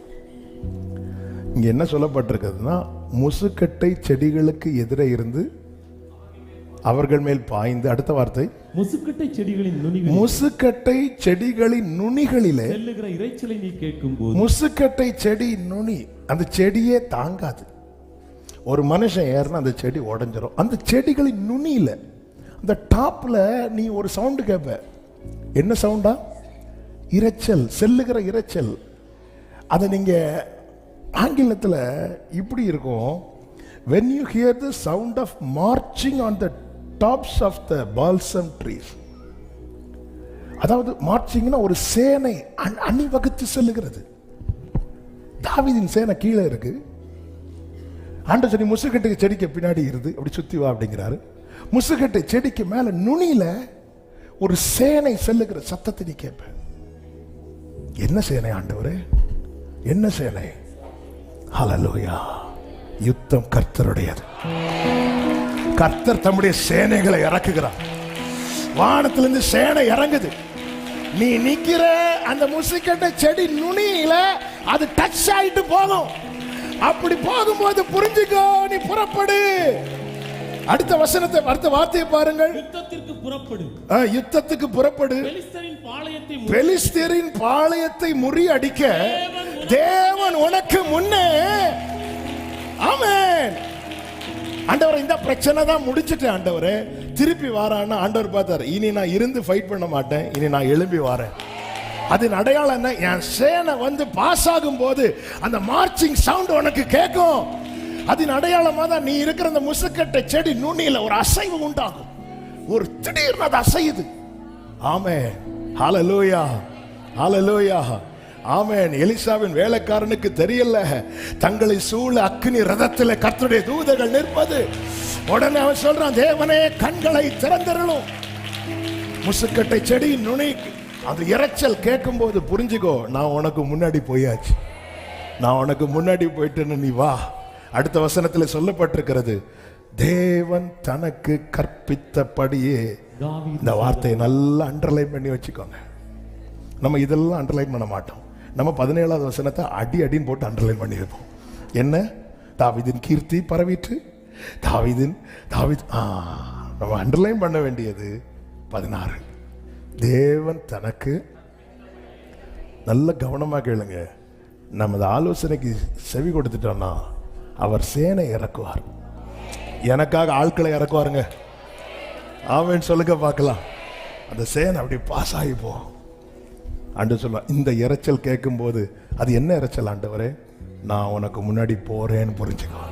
இங்க என்ன சொல்லப்பட்டிருக்குதுன்னா, முசுக்கட்டை செடிகளுக்கு எதிரே இருந்து அவர்கள் மேல் பாய்ந்து. அடுத்த வார்த்தை, முசுக்கட்டை செடிகளின் நுனிகளிலே இறைச்சலை நீ கேட்கும்போது. முசுக்கட்டை செடி நுனி, அந்த செடியே தாங்காது. ஒரு மனுஷன் ஏறினா அந்த செடி உடைஞ்சிரும். அந்த செடிகளின் நுனியில, அந்த டாப்ல நீ ஒரு சவுண்டு கேட்ப. என்ன சவுண்டா? இரைச்சல், செல்லுகிற இரைச்சல். அதை நீங்க ஆங்கிலத்தில் இப்படி இருக்கும், when you hear the sound of marching on the tops of the balsam trees. அதாவது மார்ச்சிங்னா ஒரு சேனை அணிவகுத்து செல்லுகிறது. தாவீதின் சேனை கீழே இருக்கு. ஆண்டவர் சொல்லி முசுக்கட்டை செடிக்கு பின்னாடி இருந்து அப்படி சுத்தி வா அப்படிங்கிறாரு. முசுக்கட்டை செடிக்கு மேல நுனியில ஒரு சேனை செல்லுகிற சத்தத்தை நீ கேட்ப. என்ன சேனை ஆண்டவரே? என்ன சேனை? ஹல்லேலூயா. யுத்தம் கர்த்தருடையது. கர்த்தர் தம்முடைய சேனைகளை இறக்குகிறார். வானத்திலிருந்து சேனை இறங்குது. நீ நிக்கிற அந்த முசுக்கட்டை செடி நுனியில அது டச் ஆயிட்டு போகும். அப்படி போகும்போது புரிஞ்சுக்கோ, நீ புறப்படு. அடுத்த வசனத்தை, அடுத்த வார்த்தையை பாருங்கள். யுத்தத்துக்கு புறப்படு. பெலிஸ்தரின் பாளையத்தை முறியடிக்க தேவன் உனக்கு முன்னே. ஆமென். ஆண்டவரே, இந்த பிரச்சனை தான் முடிச்சிட்டேன் ஆண்டவரே, திருப்பி வாரான்னு ஆண்டவர் பார்த்தார். இனி நான் இருந்து ஃபைட் பண்ண மாட்டேன், இனி நான் எழும்பி வாரேன். அதன் அடையாளம் என்ன? என் சேனை வந்து பாஸ் ஆகும் போது அந்த மார்ச்சிங் சவுண்ட் உனக்கு கேட்கும். அதன் அடையாளமா தான் நீ இருக்கிற அந்த முசுக்கட்டை செடி நுனியில ஒரு அசைவு உண்டாகும். ஒரு திடீர்னு அது அசையுது. ஆமென், ஹல்லேலூயா, ஹல்லேலூயா, ஆமென். எலிசாவின் வேலைக்காரனுக்கு தெரியல, தங்களை சூழ அக்கினி ரதத்தில் கர்த்தருடைய தூதர்கள் நிற்பது. உடனே அவன் சொல்றான், தேவனே கண்களை திறந்தருளும். முசுக்கட்டை செடி நுனி அது இரைச்சல் கேட்கும் போது புரிஞ்சுக்கோ, நான் உனக்கு முன்னாடி போயாச்சு, நான் உனக்கு முன்னாடி போயிட்டேன்னு நீ வா. அடுத்த வசனத்தில் சொல்லப்பட்டிருக்கிறது, தேவன் தனக்கு கற்பித்தபடியே. இந்த வார்த்தையை நல்லா அண்டர்லைன் பண்ணி வச்சுக்கோங்க. நம்ம இதெல்லாம் அண்டர்லைன் பண்ண மாட்டோம். நம்ம 17வது வசனத்தை அடின்னு போட்டு அண்டர்லைன் பண்ணி வைப்போம். என்ன? தாவீதின் கீர்த்தி பரவிற்று. தாவீது நம்ம அண்டர்லைன் பண்ண வேண்டியது 16. தேவன் தனக்கு, நல்ல கவனமாக கேளுங்க, நமது ஆலோசனைக்கு செவி கொடுத்துட்டோம்னா அவர் சேனை இறக்குவார். எனக்காக ஆட்களை இறக்குவாருங்க. ஆமென் சொல்லுங்க பார்க்கலாம். அந்த சேனை அப்படி பாஸ் ஆகி போ. ஆண்டு சொல்ல, இந்த இரைச்சல் கேட்கும் போது அது என்ன இரைச்சல் ஆண்டவரே? நான் உனக்கு முன்னாடி போறேன்னு புரிஞ்சுக்கோ.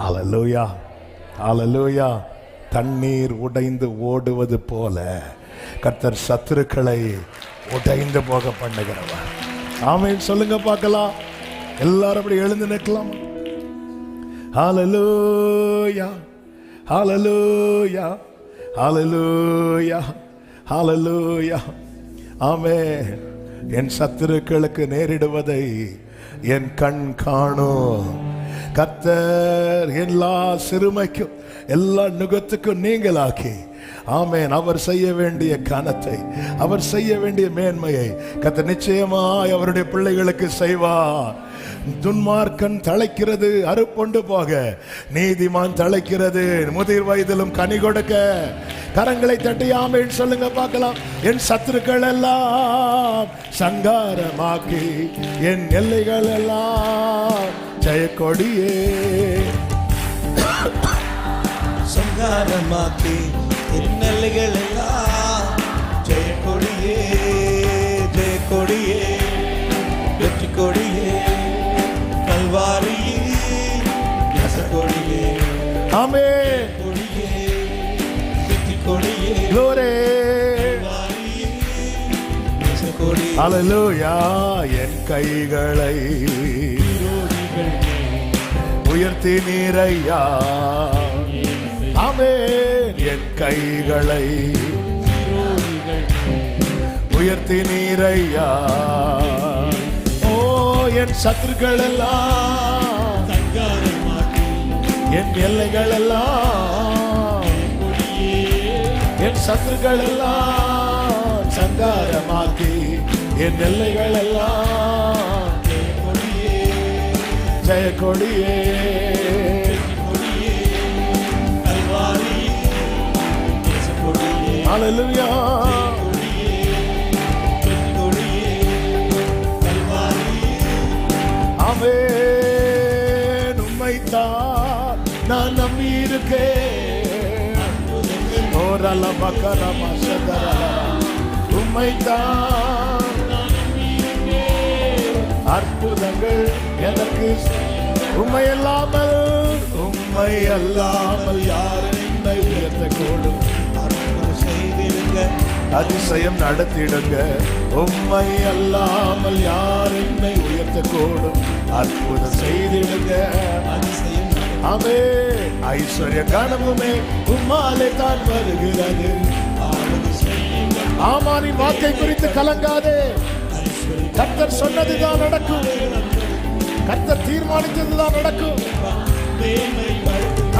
ஹல்லேலூயா, ஹல்லேலூயா. தண்ணீர் உடைந்து ஓடுவது போல கர்த்தர் சத்துருக்களை உடைந்து போக பண்ணுகிறவர். ஆமென் சொல்லுங்க பார்க்கலாம். எல்லாரும் அப்படி எழுந்து நிற்கலாம். ஹல்லேலூயா, ஹல்லேலூயா, ஹல்லேலூயா, ஹல்லேலூயா. ஆமென். என் சத்துருக்களுக்கு நேரிடுவதை என் கண் காணும். கர்த்தர் எல்லா சிறுமைக்கும் எல்லா நுகத்துக்கும் நீங்களாக்கி, ஆமென், அவர் செய்ய வேண்டிய கனத்தை, அவர் செய்ய வேண்டிய மேன்மையை கர்த்தர் நிச்சயமாய் அவருடைய பிள்ளைகளுக்கு செய்வார். துன்மார்க்கன் தழைக்கிறது அறுப்புண்டு போக, நீதிமான் தழைக்கிறது முதிர் வயதிலும் கனி கொடுக்க. கரங்களை தட்டி ஆமென் சொல்லுங்க பார்க்கலாம். என் சத்துருக்கள் எல்லாம் சங்காரமாக்கி, என் எல்லைகள் எல்லாம் ஜெயக்கொடியே. சங்காரமாக்கி என் எல்லைகள் எல்லாம் ஜெயக்கொடியே, ஜெயக்கொடியே, வெற்றி கொடியே, கல்வாரியே, ரசக்கொடியே. ஆமென். கொடியே, வெற்றி கொடியே, glory, கல்வாரியே, ரசக்கொடியே. ஹல்லேலூயா. என் கைகளை உயர்த்தி நீரையா. ஆமென். என் கைகளை உயர்த்தி நீரையா. ஓ, என் சத்துருக்கள் எல்லாம் சங்காரமாக்கி என் எல்லைகள் எல்லாம், என் சத்துருக்கள் எல்லாம் சங்காரமாக்கி, என் எல்லைகள் எல்லாம் ஜெயக்கொடியே, ஹல்லேலூயா. ஆமென். உம்மைத்தான் நான் நம்பியிருக்கேன். ஓரல பக்கரம சதரல. உம்மைத்தான் அற்புதங்கள் எனக்கு. உம்மை அல்லாமல் யார் என்னை உயர்த்தக்கூடும்? அதிசயம் நடத்திடுங்க. உம்மை அல்லாமல் யார் என்னை உயர்த்தக்கூடும்? அற்புதம் செய்திடுங்க. ஆமென். ஐஸ்வர்ய கனமுமே உம்மாலே தான் வருகிறது. ஆமானின் வாக்கை குறித்து கலங்காதே. கர்த்தர் சொன்னதுதான் நடக்கும். கர்த்தர் தீர்மானித்ததுதான் நடக்கும்.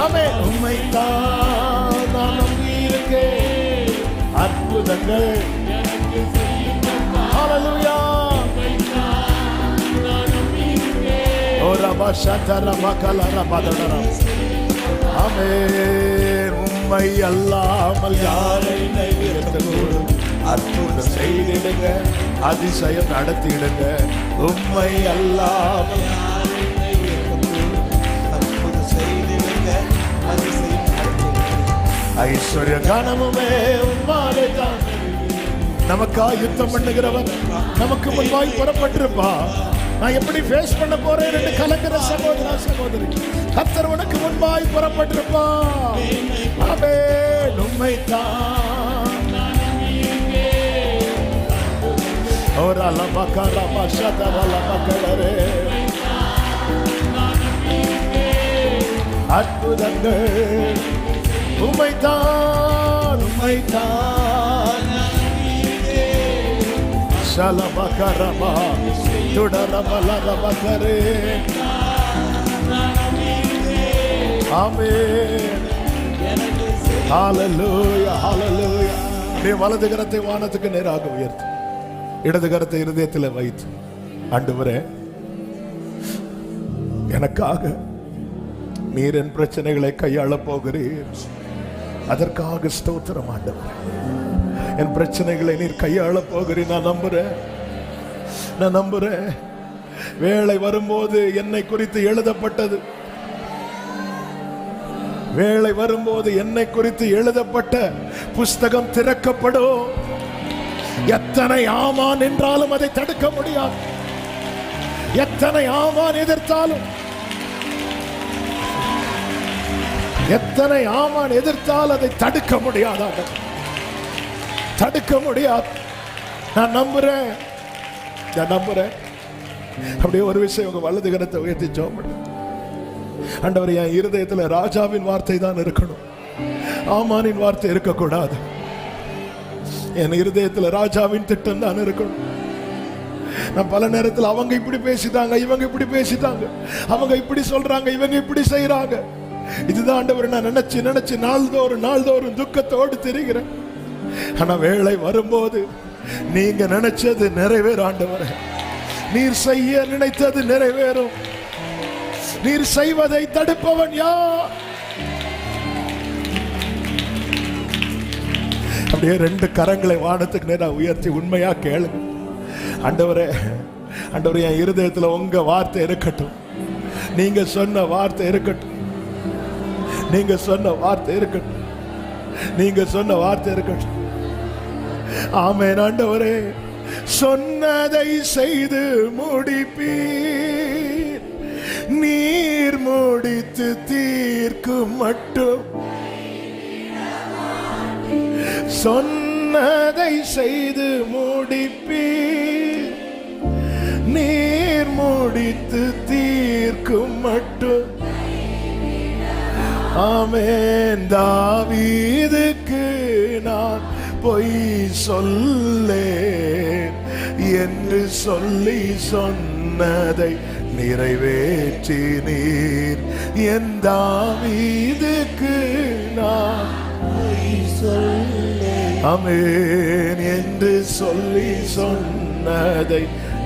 ஆமென். உம்மைத்தான் நான் நம்பியிருக்கேன். அற்புதங்கள் ஹல்லேலூயா. ஓ ரபா ஷதர மகல ரபதர. ஆமென். உம்மை அல்லாமல் யாரை உயர்த்தக்கூடும்? அற்புதம் செய்திடுங்க. அதிசயம் நடத்திடுங்க. உம்மை அல்லாமல் ஐஸ்வர்ய கனமுமே உம்மாலே தான். நமக்கா யுத்தம் பண்ணுகிறவர் நமக்கு முன்பாய் புறப்பட்டிருப்பா. நான் எப்படி ஃபேஸ் பண்ண போறேன் என்று கலங்குற சகோதரா சகோதரி, கர்த்தர் உனக்கு முன்பாய் புறப்பட்டிருப்பா. ஆமென். உம்மைத்தான் ஓரல மகர மஷதரல மகரே அற்புதங்கள் உம்மைத்தான் உம்மைத்தான் சலமகரமா துடரமலரமகரே. ஆமென். ஹalleluya ஹalleluya. நீ வலது கரத்தை வானத்துக்கு நேராக உயர்த்து, இடது கரத்தை இருதயத்தில் வைத்து, ஆண்டவரே எனக்காக நீர் என் பிரச்சனைகளை கையாள போகிறீர், அதற்காக ஸ்தோத்திரம் ஆண்டவரே. என் பிரச்சனைகளை நீர் கையாள போகிறீர், நான் நம்புறேன். வேளை வரும்போது என்னை குறித்து எழுதப்பட்டது, வேளை வரும்போது என்னை குறித்து எழுதப்பட்ட புஸ்தகம் திறக்கப்படும். எத்தனை ஆமான் என்றாலும் அதை தடுக்க முடியாது, எத்தனை ஆமான் எதிர்த்தாலும், எத்தனை ஆமான் எதிர்த்தால் அதை தடுக்க முடியாது, தடுக்க முடியாது. நான் நம்புறேன். அப்படியே ஒரு விஷயம், உங்க வலது கரத்தை உயர்த்தி ஜெபம் பண்ணுங்க. ஆண்டவரே, என் இருதயத்துல ராஜாவின் வார்த்தை தான் இருக்கணும், ஆமானின் வார்த்தை இருக்கக்கூடாது. என் இருதயத்துல ராஜாவின் திட்டம் தான் இருக்கணும். நான் பல நேரத்தில் அவங்க இப்படி பேசிட்டாங்க, இவங்க இப்படி பேசிட்டாங்க, அவங்க இப்படி சொல்றாங்க, இவங்க இப்படி செய்யறாங்க, இதுதான் ஆண்டவர் நான் நினைச்சு நாள்தோறும் துக்கத்தோடு திரிகிறேன். ஆனா வேளை வரும்போது நீங்க நினைச்சது நிறைவேறும். ஆண்டவரே, நீர் செய்ய நினைத்தது நிறைவேறும். நீர் செய்வதை தடுப்பவன் யார்? அப்படியே ரெண்டு கரங்களை வானத்துக்கு நேரா உயர்த்தி உண்மையா கேளுங்க. ஆண்டவரே, என் இருதயத்துல உங்க வார்த்தை இருக்கட்டும், நீங்க சொன்ன வார்த்தை இருக்கட்டும், நீங்க சொன்ன வார்த்தை இருக்கட்டும், நீங்க சொன்ன வார்த்தை இருக்கட்டும். ஆமென். ஆண்டவரே, சொன்னதை செய்து முடிப்பீர், நீர் முடித்து தீர்க்கும் மட்டும். சொன்னதை செய்து முடிப்பீர், நீர் முடித்து தீர்க்கும் மட்டும். ஆமென். தாவீதுக்கு நான் பொய் சொல்லேன் என்று சொல்லி சொன்னதை நிறைவேற்றி நீர். என் தாவீதுக்கு நான் பொய் சொல்லேன், ஆமென், என்று சொல்லி சொன்னதை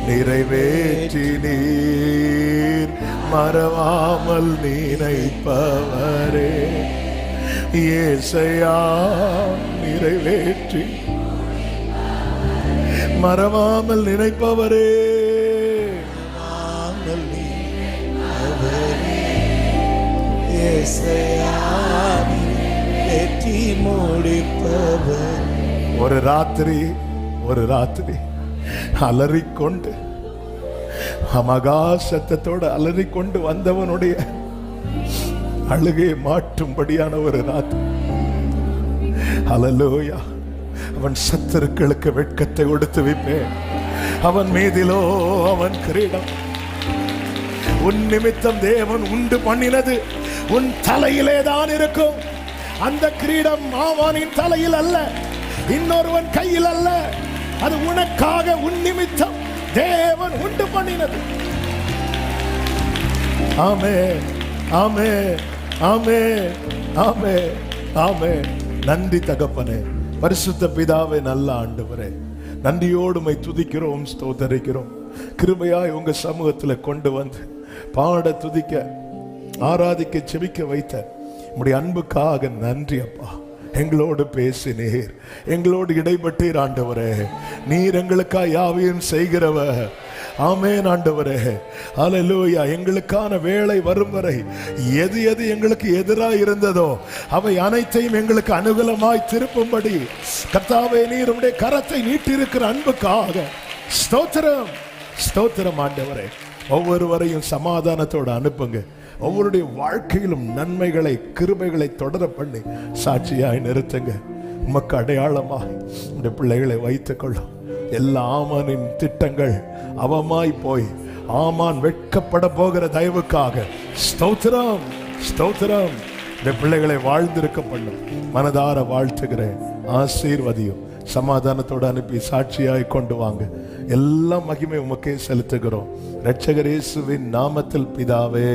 நிறைவேற்றி நீர். மறவாமல் நினைப்பவரே ஏசையா, நிறைவேற்றி மறவாமல் நினைப்பவரே, ஒரு ராத்திரி அலறிக்கொண்டு, மகா சத்தத்தோடு அலறிக்கொண்டு வந்தவனுடைய அழுகையை மாற்றும்படியான ஒரு ராத்திரி. ஹல்லேலூயா. அவன் சத்துருக்களுக்கு வெட்கத்தை கொடுத்து வைப்பேன், அவன் மீதிலோ அவன் கிரீடம். உன் நிமித்தம் தேவன் உண்டு பண்ணினது உன் தலையிலே தான் இருக்கும். அந்த கிரீடம் ஆவானின் தலையில் அல்ல, இன்னொருவன் கையில் அல்ல. அது உனக்காக உன் நிமித்தம் தேவன் உண்டு பண்ணினது. ஆமென், ஆமென், ஆமென், ஆமென், ஆமென். நன்றி தகப்பனே, பரிசுத்த பிதாவே, நல்ல ஆண்டவரே, நன்றியோடு உம்மை துதிக்கிறோம், ஸ்தோத்தரிக்கிறோம். கிருபையாய் உங்க சமூகத்துல கொண்டு வந்து பாட, துதிக்க, ஆராதிக்க, செபிக்க வைத்த உம்முடைய அன்புக்காக நன்றி அப்பா. எங்களோடு பேசினீர், எங்களோடு இடைப்பட்டீர் ஆண்டவரே. நீர் எங்களுக்காக யாவையும் செய்கிறவர். ஆமென் ஆண்டவரே. ஹல்லேலூயா. எங்களுக்கான வேளை வரும் வரை எது எது எங்களுக்கு எதிராக இருந்ததோ அவை அனைத்தையும் எங்களுக்கு அனுகூலமாய் திருப்பும்படி கர்த்தாவே நீர் உம்முடைய கரத்தை நீட்டிருக்கிற அன்புக்காக ஸ்தோத்திரம், ஸ்தோத்திரம் ஆண்டவரே. ஒவ்வொருவரையும் சமாதானத்தோடு அனுப்புங்க. ஒவ்வொருடைய வாழ்க்கையிலும் நன்மைகளை கிருபைகளை தொடர பண்ணி சாட்சியாய் நிறுத்துங்க. உமக்கு அடையாளமாக இந்த பிள்ளைகளை வைத்துக் கொள்ளும். எல்லா ஆமானின் திட்டங்கள் அவமாய் போய் ஆமான் வெட்கப்பட போகிற தயவுக்காக ஸ்தோத்திரம், ஸ்தோத்திரம். இந்த பிள்ளைகளை வாழ்ந்திருக்க பண்ணும். மனதார வாழ்த்துகிறேன். ஆசீர்வதியும். சமாதானத்தோடு அனுப்பி சாட்சியாய் கொண்டு வாங்க. எல்லா மகிமை உமக்கே செலுத்துகிறோம் இரட்சகர் இயேசுவின் நாமத்தில் பிதாவே,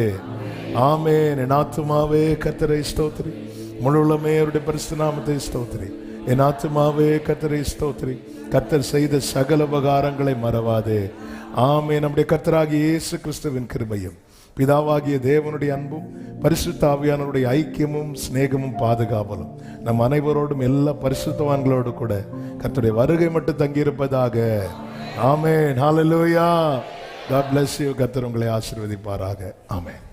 ஆமென். என் ஆத்துமாவே கர்த்தரை ஸ்தோத்திரி, முழுமே அவருடைய பரிசுத்த நாமத்தை ஸ்தோத்திரி. என் ஆத்துமாவே கர்த்தரை ஸ்தோத்திரி, கர்த்தர் செய்த சகல உபகாரங்களை மறவாதே. ஆமென். நம்முடைய கர்த்தராகிய இயேசு கிறிஸ்துவின் கிருபையும் பிதாவாகிய தேவனுடைய அன்பும் பரிசுத்த ஆவியானவருடைய ஐக்கியமும் சிநேகமும் பாதுகாவலும் நம் அனைவரோடும் எல்லா பரிசுத்தவான்களோடு கூட கர்த்தருடைய வருகை மட்டும் தங்கியிருப்பதாக. ஆமென். ஹல்லேலூயா. God bless you. கர்த்தர் உங்களை ஆசீர்வதிப்பாராக. ஆமென்.